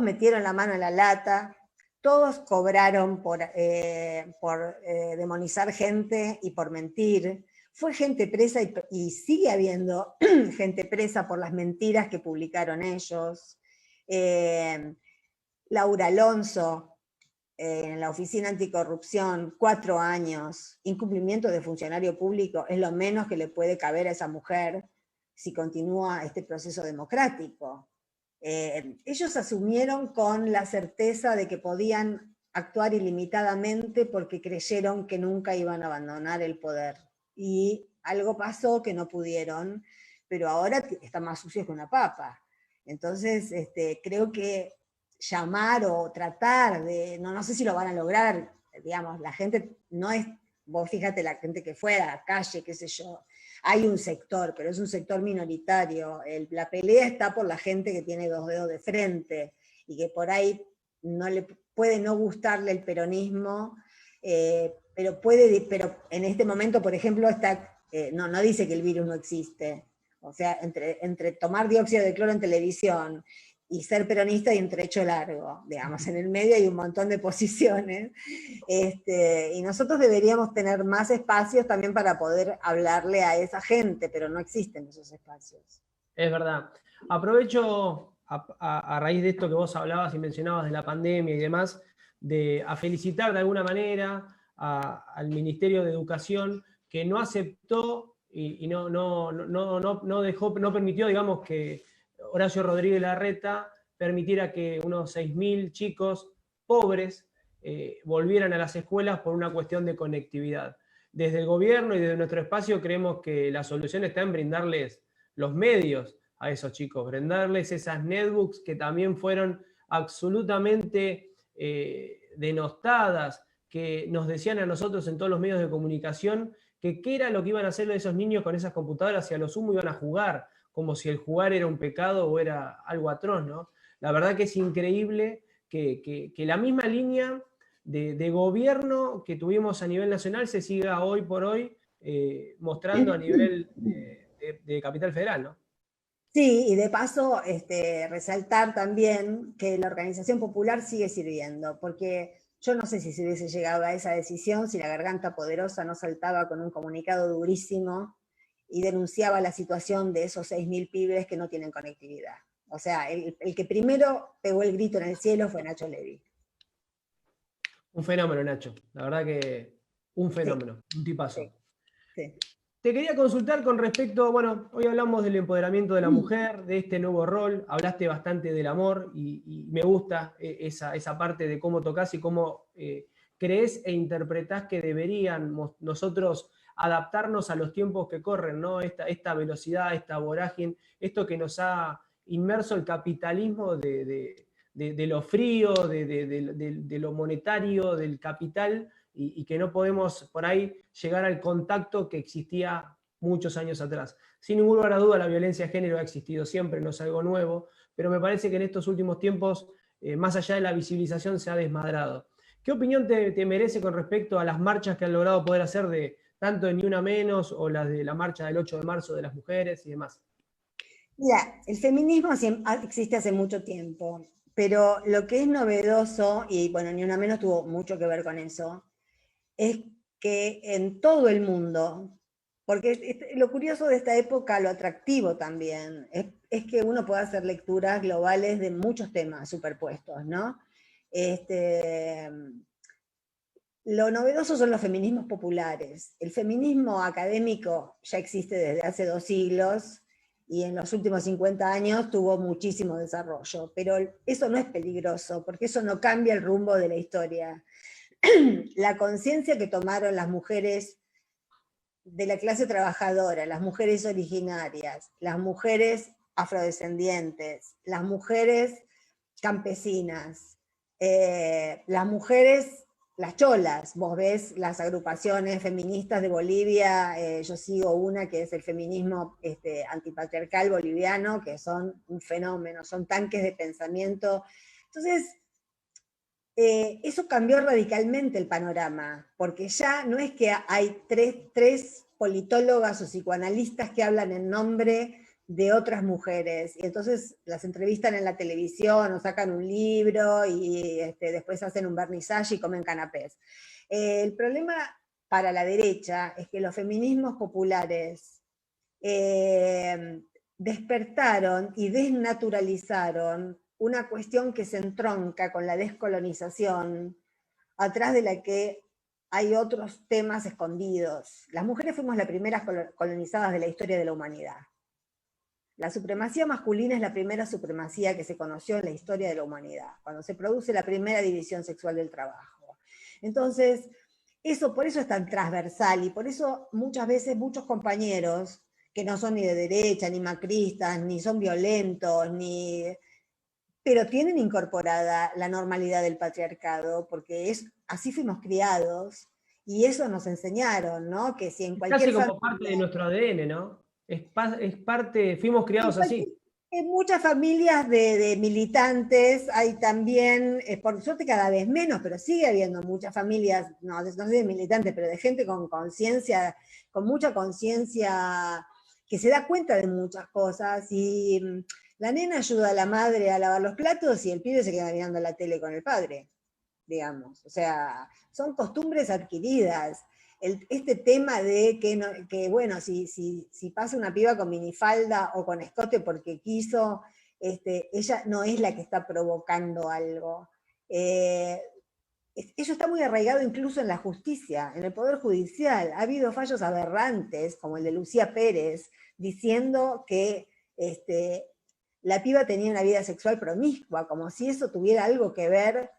metieron la mano en la lata, todos cobraron por demonizar gente y por mentir. Fue gente presa y sigue habiendo gente presa por las mentiras que publicaron ellos. Laura Alonso, en la Oficina Anticorrupción, 4 años, incumplimiento de funcionario público, es lo menos que le puede caber a esa mujer si continúa este proceso democrático. Ellos asumieron con la certeza de que podían actuar ilimitadamente porque creyeron que nunca iban a abandonar el poder. Y algo pasó que no pudieron, pero ahora están más sucios que una papa. Entonces, creo que llamar o tratar de, no sé si lo van a lograr, digamos, la gente no es, vos fíjate la gente que fue a la calle, qué sé yo, hay un sector, pero es un sector minoritario, la pelea está por la gente que tiene dos dedos de frente, y que por ahí no le puede no gustarle el peronismo, pero en este momento, por ejemplo, no dice que el virus no existe. O sea, entre tomar dióxido de cloro en televisión y ser peronista hay un trecho largo, digamos, en el medio hay un montón de posiciones, y nosotros deberíamos tener más espacios también para poder hablarle a esa gente, pero no existen esos espacios. Es verdad. Aprovecho a raíz de esto que vos hablabas y mencionabas de la pandemia y demás, a felicitar de alguna manera al Ministerio de Educación, que no aceptó y no permitió, digamos, que Horacio Rodríguez Larreta permitiera que unos 6.000 chicos pobres volvieran a las escuelas por una cuestión de conectividad. Desde el gobierno y desde nuestro espacio creemos que la solución está en brindarles los medios a esos chicos, brindarles esas netbooks que también fueron absolutamente denostadas, que nos decían a nosotros en todos los medios de comunicación que qué era lo que iban a hacer esos niños con esas computadoras, si a lo sumo iban a jugar, como si el jugar era un pecado o era algo atroz, ¿no? La verdad que es increíble que la misma línea de gobierno que tuvimos a nivel nacional se siga hoy por hoy mostrando a nivel de Capital Federal, ¿no? Sí, y de paso resaltar también que la organización popular sigue sirviendo, porque yo no sé si se hubiese llegado a esa decisión si la Garganta Poderosa no saltaba con un comunicado durísimo y denunciaba la situación de esos 6.000 pibes que no tienen conectividad. O sea, el que primero pegó el grito en el cielo fue Nacho Levy. Un fenómeno, Nacho. La verdad que un Sí, fenómeno, un tipazo. sí, sí. Te quería consultar con respecto, bueno, hoy hablamos del empoderamiento de la mujer, de este nuevo rol, hablaste bastante del amor y me gusta esa parte de cómo tocas y cómo crees e interpretás que deberían nosotros adaptarnos a los tiempos que corren, ¿no? Esta velocidad, esta vorágine, esto que nos ha inmerso el capitalismo de lo frío, de lo monetario, del capital, y que no podemos por ahí llegar al contacto que existía muchos años atrás. Sin ningún lugar a duda, la violencia de género ha existido siempre, no es algo nuevo, pero me parece que en estos últimos tiempos, más allá de la visibilización, se ha desmadrado. ¿Qué opinión te merece con respecto a las marchas que han logrado poder hacer tanto de Ni Una Menos o las de la marcha del 8 de marzo de las mujeres y demás? Mira, el feminismo existe hace mucho tiempo, pero lo que es novedoso, y bueno, Ni Una Menos tuvo mucho que ver con eso, es que en todo el mundo, porque lo curioso de esta época, lo atractivo también, es que uno puede hacer lecturas globales de muchos temas superpuestos, ¿no? Lo novedoso son los feminismos populares. El feminismo académico ya existe desde hace 2 siglos y en los últimos 50 años tuvo muchísimo desarrollo, pero eso no es peligroso, porque eso no cambia el rumbo de la historia. La conciencia que tomaron las mujeres de la clase trabajadora, las mujeres originarias, las mujeres afrodescendientes, las mujeres campesinas, las mujeres, las cholas, vos ves las agrupaciones feministas de Bolivia, yo sigo una que es el feminismo antipatriarcal boliviano, que son un fenómeno, son tanques de pensamiento. Entonces, eso cambió radicalmente el panorama, porque ya no es que hay tres politólogas o psicoanalistas que hablan en nombre de otras mujeres, y entonces las entrevistan en la televisión o sacan un libro y después hacen un vernizaje y comen canapés. El problema para la derecha es que los feminismos populares despertaron y desnaturalizaron una cuestión que se entronca con la descolonización, atrás de la que hay otros temas escondidos. Las mujeres fuimos las primeras colonizadas de la historia de la humanidad. La supremacía masculina es la primera supremacía que se conoció en la historia de la humanidad, cuando se produce la primera división sexual del trabajo. Entonces, por eso es tan transversal y por eso muchas veces muchos compañeros que no son ni de derecha, ni macristas, ni son violentos, pero tienen incorporada la normalidad del patriarcado, porque así fuimos criados, y eso nos enseñaron, ¿no? Que si en Es cualquier casi como familia... parte de nuestro ADN, ¿no? Es parte, fuimos criados así. En muchas familias de militantes hay también, por suerte cada vez menos, pero sigue habiendo muchas familias, no sé de militantes, pero de gente con conciencia, con mucha conciencia, que se da cuenta de muchas cosas, y la nena ayuda a la madre a lavar los platos y el pibe se queda mirando la tele con el padre, digamos. O sea, son costumbres adquiridas. Este tema de que, no, que bueno, si pasa una piba con minifalda o con escote porque quiso, ella no es la que está provocando algo. Eso está muy arraigado incluso en la justicia, en el Poder Judicial. Ha habido fallos aberrantes, como el de Lucía Pérez, diciendo que la piba tenía una vida sexual promiscua, como si eso tuviera algo que ver,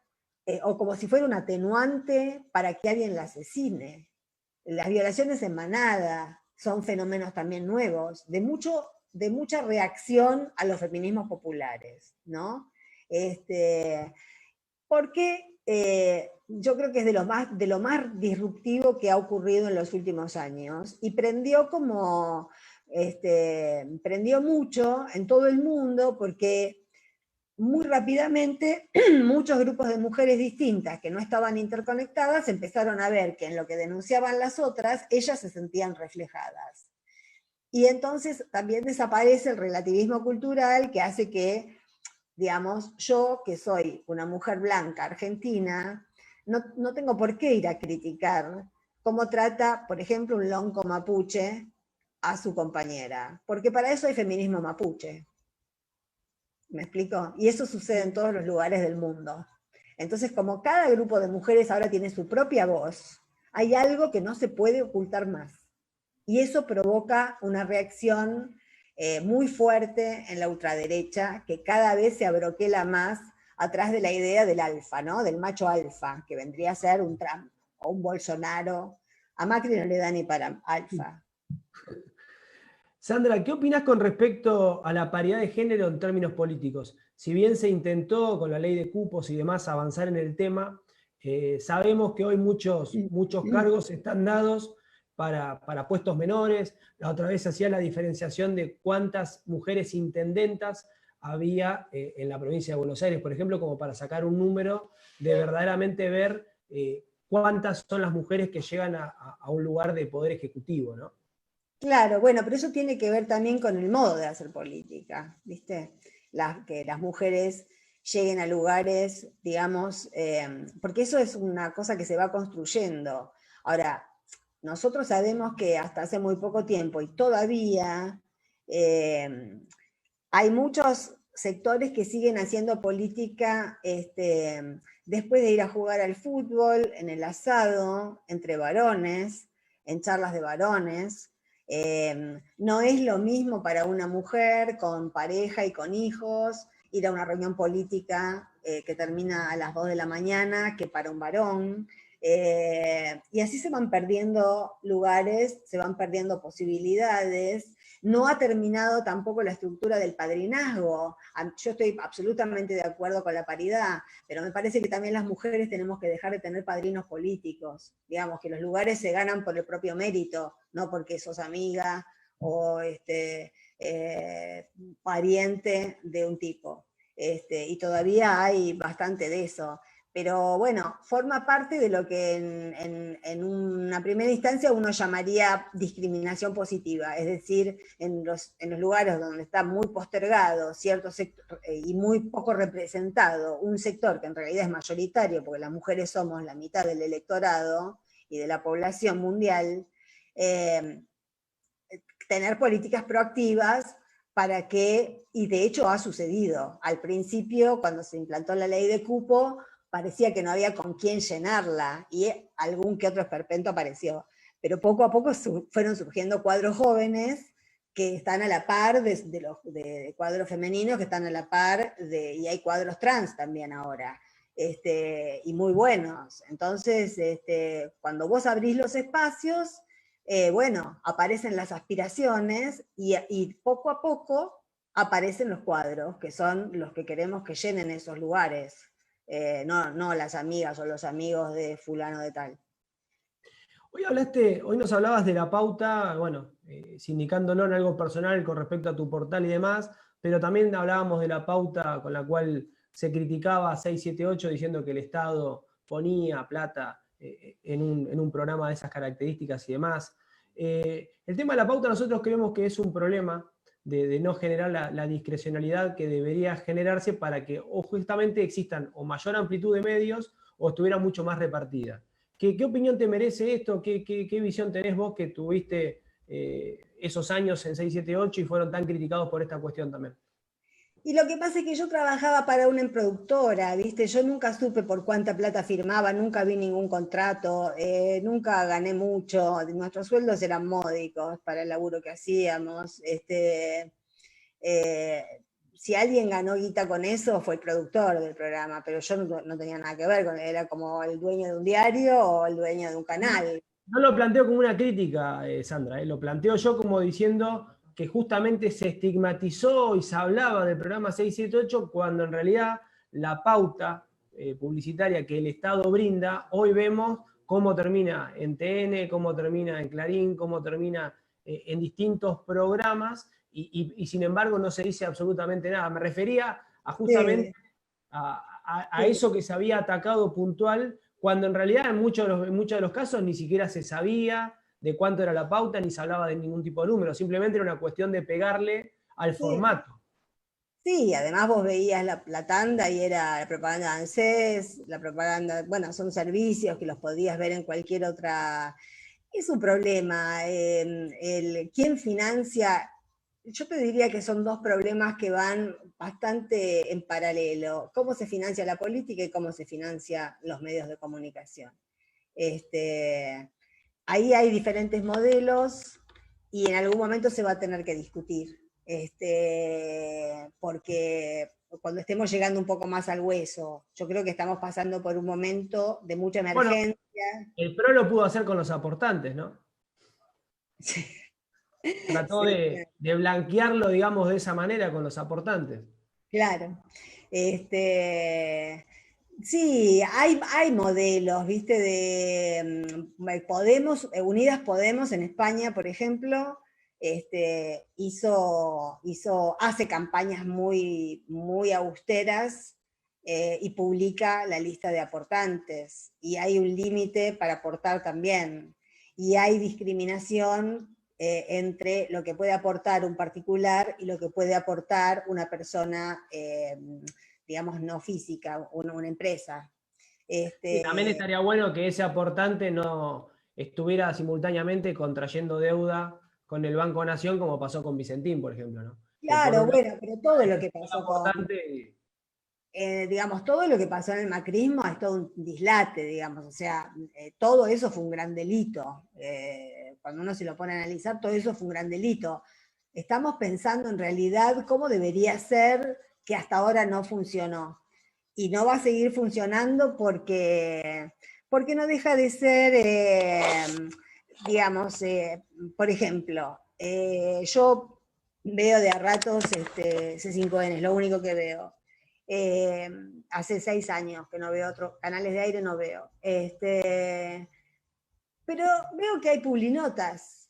o como si fuera un atenuante para que alguien la asesine. Las violaciones en manada son fenómenos también nuevos, de mucha reacción a los feminismos populares, ¿no? Porque yo creo que es de lo más disruptivo que ha ocurrido en los últimos años, y prendió prendió mucho en todo el mundo, porque muy rápidamente muchos grupos de mujeres distintas que no estaban interconectadas empezaron a ver que en lo que denunciaban las otras, ellas se sentían reflejadas. Y entonces también desaparece el relativismo cultural, que hace que, digamos, yo que soy una mujer blanca argentina, no tengo por qué ir a criticar cómo trata, por ejemplo, un lonco mapuche a su compañera, porque para eso hay feminismo mapuche. ¿Me explico? Y eso sucede en todos los lugares del mundo. Entonces, como cada grupo de mujeres ahora tiene su propia voz, hay algo que no se puede ocultar más. Y eso provoca una reacción muy fuerte en la ultraderecha, que cada vez se abroquela más atrás de la idea del alfa, ¿no? Del macho alfa, que vendría a ser un Trump o un Bolsonaro. A Macri no le da ni para alfa. Sandra, ¿qué opinas con respecto a la paridad de género en términos políticos? Si bien se intentó con la ley de cupos y demás avanzar en el tema, sabemos que hoy muchos cargos están dados para puestos menores. La otra vez hacía la diferenciación de cuántas mujeres intendentas había en la provincia de Buenos Aires, por ejemplo, como para sacar un número de verdaderamente ver cuántas son las mujeres que llegan a un lugar de poder ejecutivo, ¿no? Claro, bueno, pero eso tiene que ver también con el modo de hacer política, ¿viste? Que las mujeres lleguen a lugares, digamos, porque eso es una cosa que se va construyendo. Ahora, nosotros sabemos que hasta hace muy poco tiempo y todavía hay muchos sectores que siguen haciendo política después de ir a jugar al fútbol, en el asado, entre varones, en charlas de varones. No es lo mismo para una mujer con pareja y con hijos ir a una reunión política que termina a las 2 de la mañana que para un varón. Y así se van perdiendo lugares, se van perdiendo posibilidades. No ha terminado tampoco la estructura del padrinazgo. Yo estoy absolutamente de acuerdo con la paridad, pero me parece que también las mujeres tenemos que dejar de tener padrinos políticos. Digamos que los lugares se ganan por el propio mérito, no porque sos amiga o pariente de un tipo. Y todavía hay bastante de eso. Pero bueno, forma parte de lo que en una primera instancia uno llamaría discriminación positiva, es decir, en los lugares donde está muy postergado cierto sector y muy poco representado un sector que en realidad es mayoritario, porque las mujeres somos la mitad del electorado y de la población mundial, tener políticas proactivas para que, y de hecho ha sucedido, al principio cuando se implantó la ley de cupo, parecía que no había con quién llenarla y algún que otro esperpento apareció. Pero poco a poco fueron surgiendo cuadros jóvenes que están a la par de cuadros femeninos, que están a la par y hay cuadros trans también ahora, y muy buenos. Entonces, cuando vos abrís los espacios, bueno, aparecen las aspiraciones y poco a poco aparecen los cuadros, que son los que queremos que llenen esos lugares, no las amigas o los amigos de fulano de tal. Hoy nos hablabas de la pauta, bueno, sindicándolo en algo personal con respecto a tu portal y demás, pero también hablábamos de la pauta con la cual se criticaba 678 diciendo que el Estado ponía plata en un programa de esas características y demás. El tema de la pauta nosotros creemos que es un problema de no generar la discrecionalidad que debería generarse para que o justamente existan o mayor amplitud de medios o estuviera mucho más repartida. ¿Qué opinión te merece esto? ¿Qué visión tenés vos que tuviste esos años en 678 y fueron tan criticados por esta cuestión también? Y lo que pasa es que yo trabajaba para una productora, ¿viste? Yo nunca supe por cuánta plata firmaba, nunca vi ningún contrato, nunca gané mucho, nuestros sueldos eran módicos para el laburo que hacíamos. Eh, si alguien ganó guita con eso fue el productor del programa, pero yo no tenía nada que ver con él, era como el dueño de un diario o el dueño de un canal. No lo planteo como una crítica, Sandra, lo planteo yo como diciendo que justamente se estigmatizó y se hablaba del programa 678 cuando en realidad la pauta publicitaria que el Estado brinda, hoy vemos cómo termina en TN, cómo termina en Clarín, cómo termina en distintos programas y sin embargo no se dice absolutamente nada. Me refería a justamente Sí, a sí. eso que se había atacado puntual, cuando en realidad en muchos de los casos ni siquiera se sabía de cuánto era la pauta, ni se hablaba de ningún tipo de número, simplemente era una cuestión de pegarle al Sí. formato. Sí, además vos veías la tanda y era la propaganda de ANSES, la propaganda, bueno, son servicios que los podías ver en cualquier otra. Es un problema. ¿Quién financia? Yo te diría que son dos problemas que van bastante en paralelo. ¿Cómo se financia la política y cómo se financian los medios de comunicación? Este, ahí hay diferentes modelos y en algún momento se va a tener que discutir, porque cuando estemos llegando un poco más al hueso, yo creo que estamos pasando por un momento de mucha Bueno, emergencia. el PRO lo pudo hacer con los aportantes, ¿no? Trató Sí, de blanquearlo, digamos, de esa manera con los aportantes. claro. Este, sí, hay modelos, ¿viste? Podemos, Unidas Podemos en España, por ejemplo, hace campañas muy austeras y publica la lista de aportantes. Y hay un límite para aportar también. Y hay discriminación entre lo que puede aportar un particular y lo que puede aportar una persona, digamos, no física, una empresa. Sí, también Este, estaría bueno que ese aportante no estuviera simultáneamente contrayendo deuda con el Banco Nación, como pasó con Vicentín, por ejemplo, ¿no? Que por claro, un lado bueno, pero todo lo que el pasó aportante. digamos, todo lo que pasó en el macrismo es todo un dislate, digamos, o sea, todo eso fue un gran delito. Cuando uno se lo pone a analizar, todo eso fue un gran delito. Estamos pensando en realidad cómo debería ser que hasta ahora no funcionó. Y no va a seguir funcionando porque no deja de ser, digamos, por ejemplo, yo veo de a ratos C5N, es lo único que veo. Eh, Hace 6 años que no veo otros canales de aire, no veo. Pero veo que hay publinotas,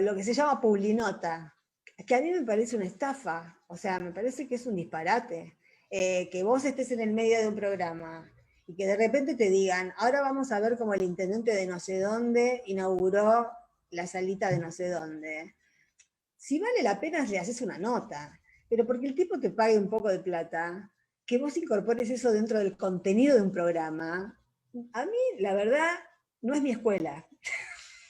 lo que se llama publinota, que a mí me parece una estafa, o sea, me parece que es un disparate. Que vos estés en el medio de un programa y que de repente te digan, ahora vamos a ver cómo el intendente de no sé dónde inauguró la salita de no sé dónde. Si vale la pena, le haces una nota, pero porque el tipo te pague un poco de plata, que vos incorpores eso dentro del contenido de un programa, a mí, la verdad, no es mi escuela.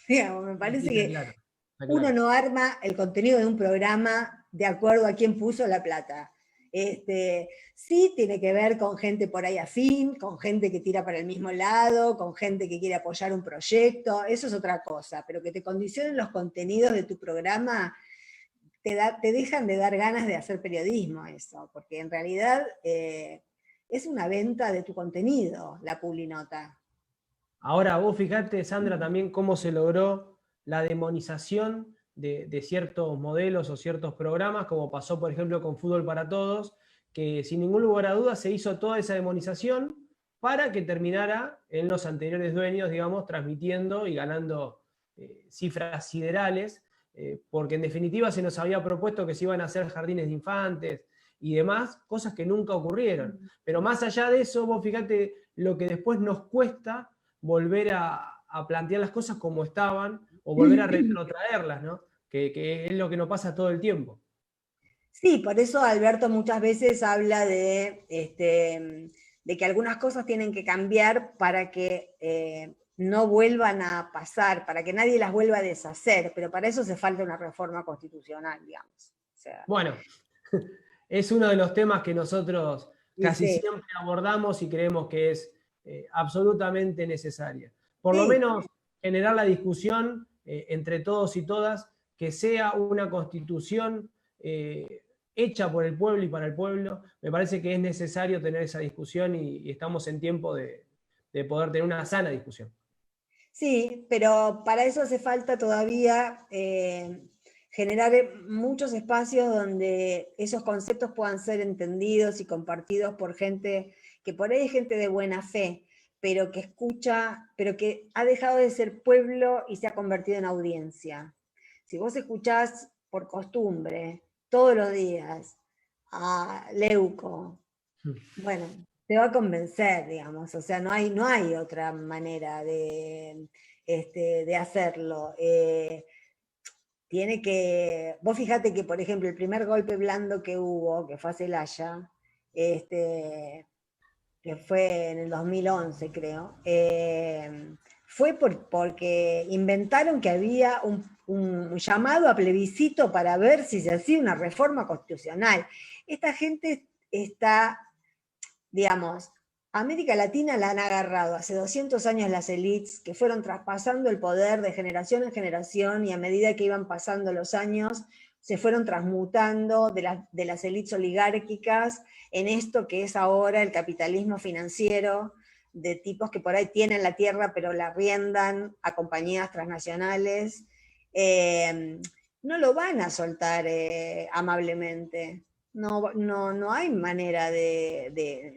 Digamos, me Sí, parece está que claro, está uno claro. no arma el contenido de un programa de acuerdo a quién puso la plata. Sí tiene que ver con gente por ahí afín, con gente que tira para el mismo lado, con gente que quiere apoyar un proyecto, eso es otra cosa, pero que te condicionen los contenidos de tu programa te dejan de dar ganas de hacer periodismo eso, porque en realidad es una venta de tu contenido, la publinota. Ahora, vos fijate, Sandra, también cómo se logró la demonización de ciertos modelos o ciertos programas, como pasó, por ejemplo, con Fútbol para Todos, que sin ningún lugar a dudas se hizo toda esa demonización para que terminara en los anteriores dueños, digamos, transmitiendo y ganando cifras siderales, porque en definitiva se nos había propuesto que se iban a hacer jardines de infantes y demás, cosas que nunca ocurrieron. Pero más allá de eso, vos fíjate lo que después nos cuesta volver a plantear las cosas como estaban o volver a retrotraerlas, ¿no? Que es lo que nos pasa todo el tiempo. Sí, por eso Alberto muchas veces habla de que algunas cosas tienen que cambiar para que no vuelvan a pasar, para que nadie las vuelva a deshacer, pero para eso hace falta una reforma constitucional, digamos. O sea, Bueno, es uno de los temas que nosotros casi ¿viste? siempre abordamos y creemos que es absolutamente necesaria. Por lo Sí, menos generar la discusión entre todos y todas, que sea una constitución hecha por el pueblo y para el pueblo. Me parece que es necesario tener esa discusión y estamos en tiempo de poder tener una sana discusión. sí, pero para eso hace falta todavía generar muchos espacios donde esos conceptos puedan ser entendidos y compartidos por gente que por ahí es gente de buena fe, pero que escucha, pero que ha dejado de ser pueblo y se ha convertido en audiencia. Si vos escuchás por costumbre todos los días a Leuco, bueno, te va a convencer, digamos, o sea, no hay otra manera de hacerlo. Tiene que, vos fíjate que, por ejemplo, el primer golpe blando que hubo, que fue a Celaya, este, que fue en el 2011, creo, fue porque inventaron que había un llamado a plebiscito para ver si se hacía una reforma constitucional. Esta gente está, digamos, América Latina la han agarrado hace 200 años las élites que fueron traspasando el poder de generación en generación y a medida que iban pasando los años se fueron transmutando de las élites oligárquicas en esto que es ahora el capitalismo financiero de tipos que por ahí tienen la tierra pero la arriendan a compañías transnacionales. No lo van a soltar amablemente. No hay manera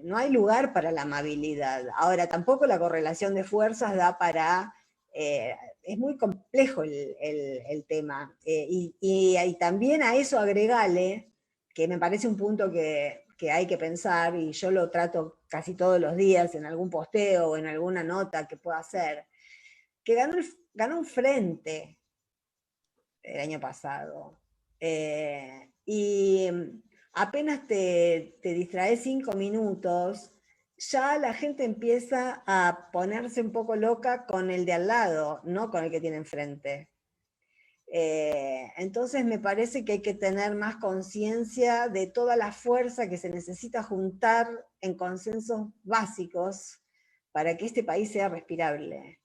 no hay lugar para la amabilidad. Ahora, tampoco la correlación de fuerzas da para, es muy complejo el tema. Y también a eso agregale, que me parece un punto que hay que pensar, y yo lo trato casi todos los días en algún posteo o en alguna nota que pueda hacer, que ganó un frente el año pasado. Y apenas te distraes 5 minutos, ya la gente empieza a ponerse un poco loca con el de al lado, no con el que tiene enfrente. Entonces me parece que hay que tener más conciencia de toda la fuerza que se necesita juntar en consensos básicos para que este país sea respirable,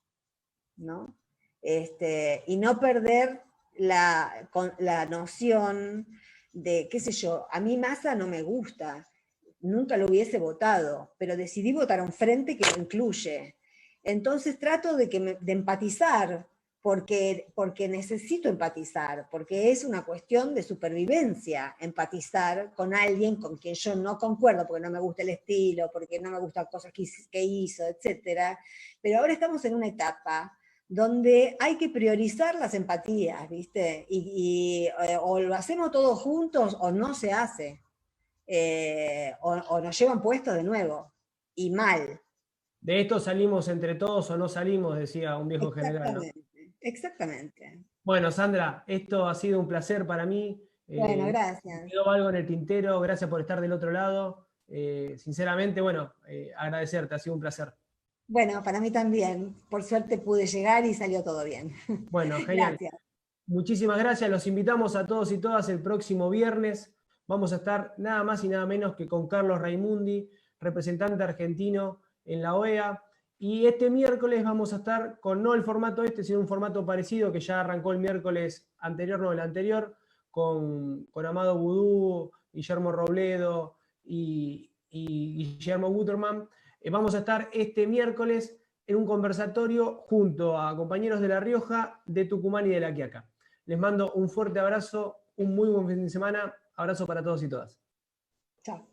¿no? Y no perder la noción de, qué sé yo, a mí Massa no me gusta, nunca lo hubiese votado, pero decidí votar a un frente que lo incluye. Entonces trato de empatizar, porque necesito empatizar, porque es una cuestión de supervivencia, empatizar con alguien con quien yo no concuerdo, porque no me gusta el estilo, porque no me gustan cosas que hizo, etc. Pero ahora estamos en una etapa donde hay que priorizar las empatías, ¿viste? O lo hacemos todos juntos o no se hace. O nos llevan puestos de nuevo, y mal. De esto salimos entre todos o no salimos, decía un viejo general, ¿no? Exactamente, exactamente. Bueno, Sandra, esto ha sido un placer para mí. Bueno, Me gracias. quedó algo en el tintero. Gracias por estar del otro lado. Sinceramente, bueno, agradecerte, ha sido un placer. Bueno, para mí también. Por suerte pude llegar y salió todo bien. Bueno, genial. Gracias. Muchísimas gracias. Los invitamos a todos y todas el próximo viernes. Vamos a estar nada más y nada menos que con Carlos Raimundi, representante argentino en la OEA. Y este miércoles vamos a estar con no el formato este, sino un formato parecido que ya arrancó el miércoles anterior, no el anterior, con Amado Vudú, Guillermo Robledo y Guillermo Guterman. Vamos a estar este miércoles en un conversatorio junto a compañeros de La Rioja, de Tucumán y de La Quiaca. Les mando un fuerte abrazo, un muy buen fin de semana. Abrazo para todos y todas. Chao.